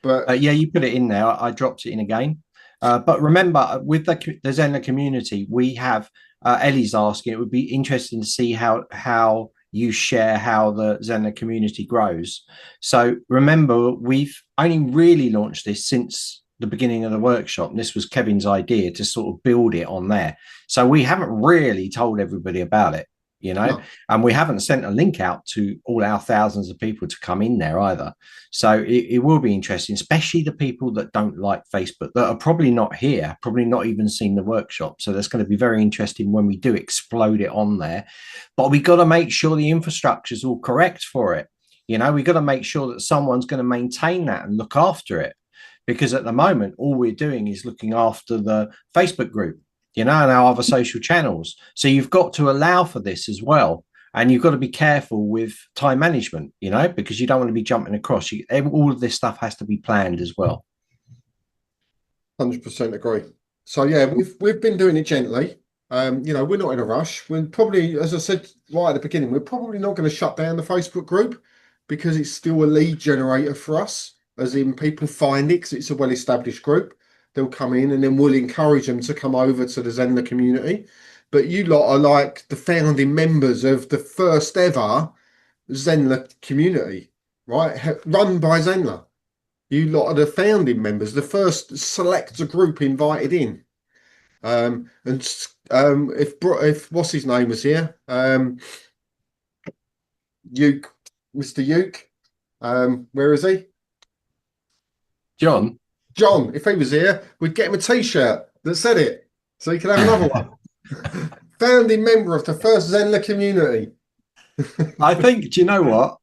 Speaker 1: but
Speaker 2: yeah, you put it in there. I dropped it in again. But remember, with the Zenler community, we have Ellie's asking. It would be interesting to see how you share how the Zenler community grows. So remember, we've only really launched this since the beginning of the workshop. And this was Kevin's idea to sort of build it on there. So we haven't really told everybody about it,
Speaker 1: no.
Speaker 2: and we haven't sent a link out to all our thousands of people to come in there either. So it will be interesting, especially the people that don't like Facebook, that are probably not here, probably not even seen the workshop. So that's going to be very interesting when we do explode it on there. But we got to make sure the infrastructure is all correct for it. We got to make sure that someone's going to maintain that and look after it. Because at the moment, all we're doing is looking after the Facebook group, and our other social channels. So you've got to allow for this as well. And you've got to be careful with time management, because you don't want to be jumping across. All of this stuff has to be planned as well.
Speaker 1: 100% agree. So yeah, we've been doing it gently. We're not in a rush. We're probably, as I said right at the beginning, we're probably not going to shut down the Facebook group because it's still a lead generator for us, as in people find it because it's a well-established group. They'll come in and then we'll encourage them to come over to the Zenler community. But you lot are like the founding members of the first ever Zenler community, right? Run by Zenler. You lot are the founding members, the first select group invited in. If what's his name was here, Uke, Mr. Uke, where is he?
Speaker 2: John,
Speaker 1: if he was here, we'd get him a T-shirt that said it, so he can have another one. Founding member of the first Zenler community.
Speaker 2: I think, do you know what?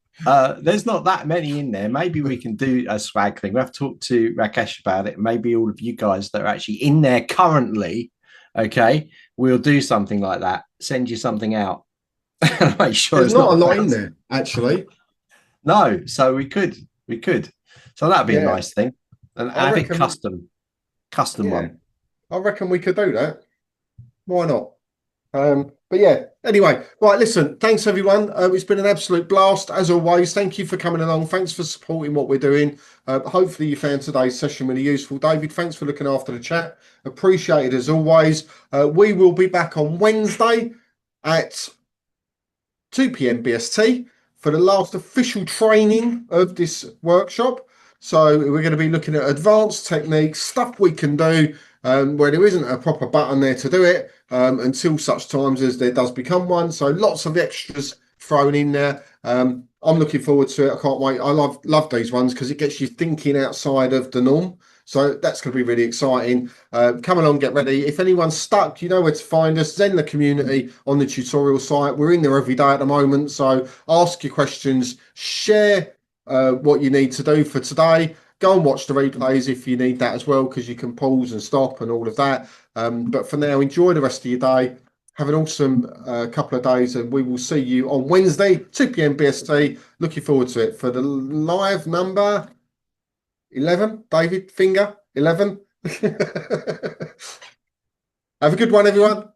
Speaker 2: There's not that many in there. Maybe we can do a swag thing. We have to talk to Rakesh about it. Maybe all of you guys that are actually in there currently, okay, we'll do something like that. Send you something out. Make sure
Speaker 1: there's not a lot in there, actually.
Speaker 2: No, so we could. So that'd be a nice thing. And I think custom one.
Speaker 1: I reckon we could do that. Why not? But yeah, anyway, right, listen, thanks everyone. It's been an absolute blast as always. Thank you for coming along. Thanks for supporting what we're doing. Hopefully you found today's session really useful. David, thanks for looking after the chat. Appreciate it as always. We will be back on Wednesday at 2 p.m. BST for the last official training of this workshop. So we're going to be looking at advanced techniques, stuff we can do where there isn't a proper button there to do it until such times as there does become one. So lots of extras thrown in there. I'm looking forward to it. I can't wait. I love these ones because it gets you thinking outside of the norm. So that's going to be really exciting. Come along, get ready. If anyone's stuck, you know where to find us. Zenler community on the tutorial site. We're in there every day at the moment. So ask your questions, share what you need to do for today. Go and watch the replays if you need that as well, because you can pause and stop and all of that. But for now, enjoy the rest of your day. Have an awesome couple of days, and we will see you on Wednesday, 2 p.m. BST. Looking forward to it for the live number 11. David, finger 11. Have a good one, everyone.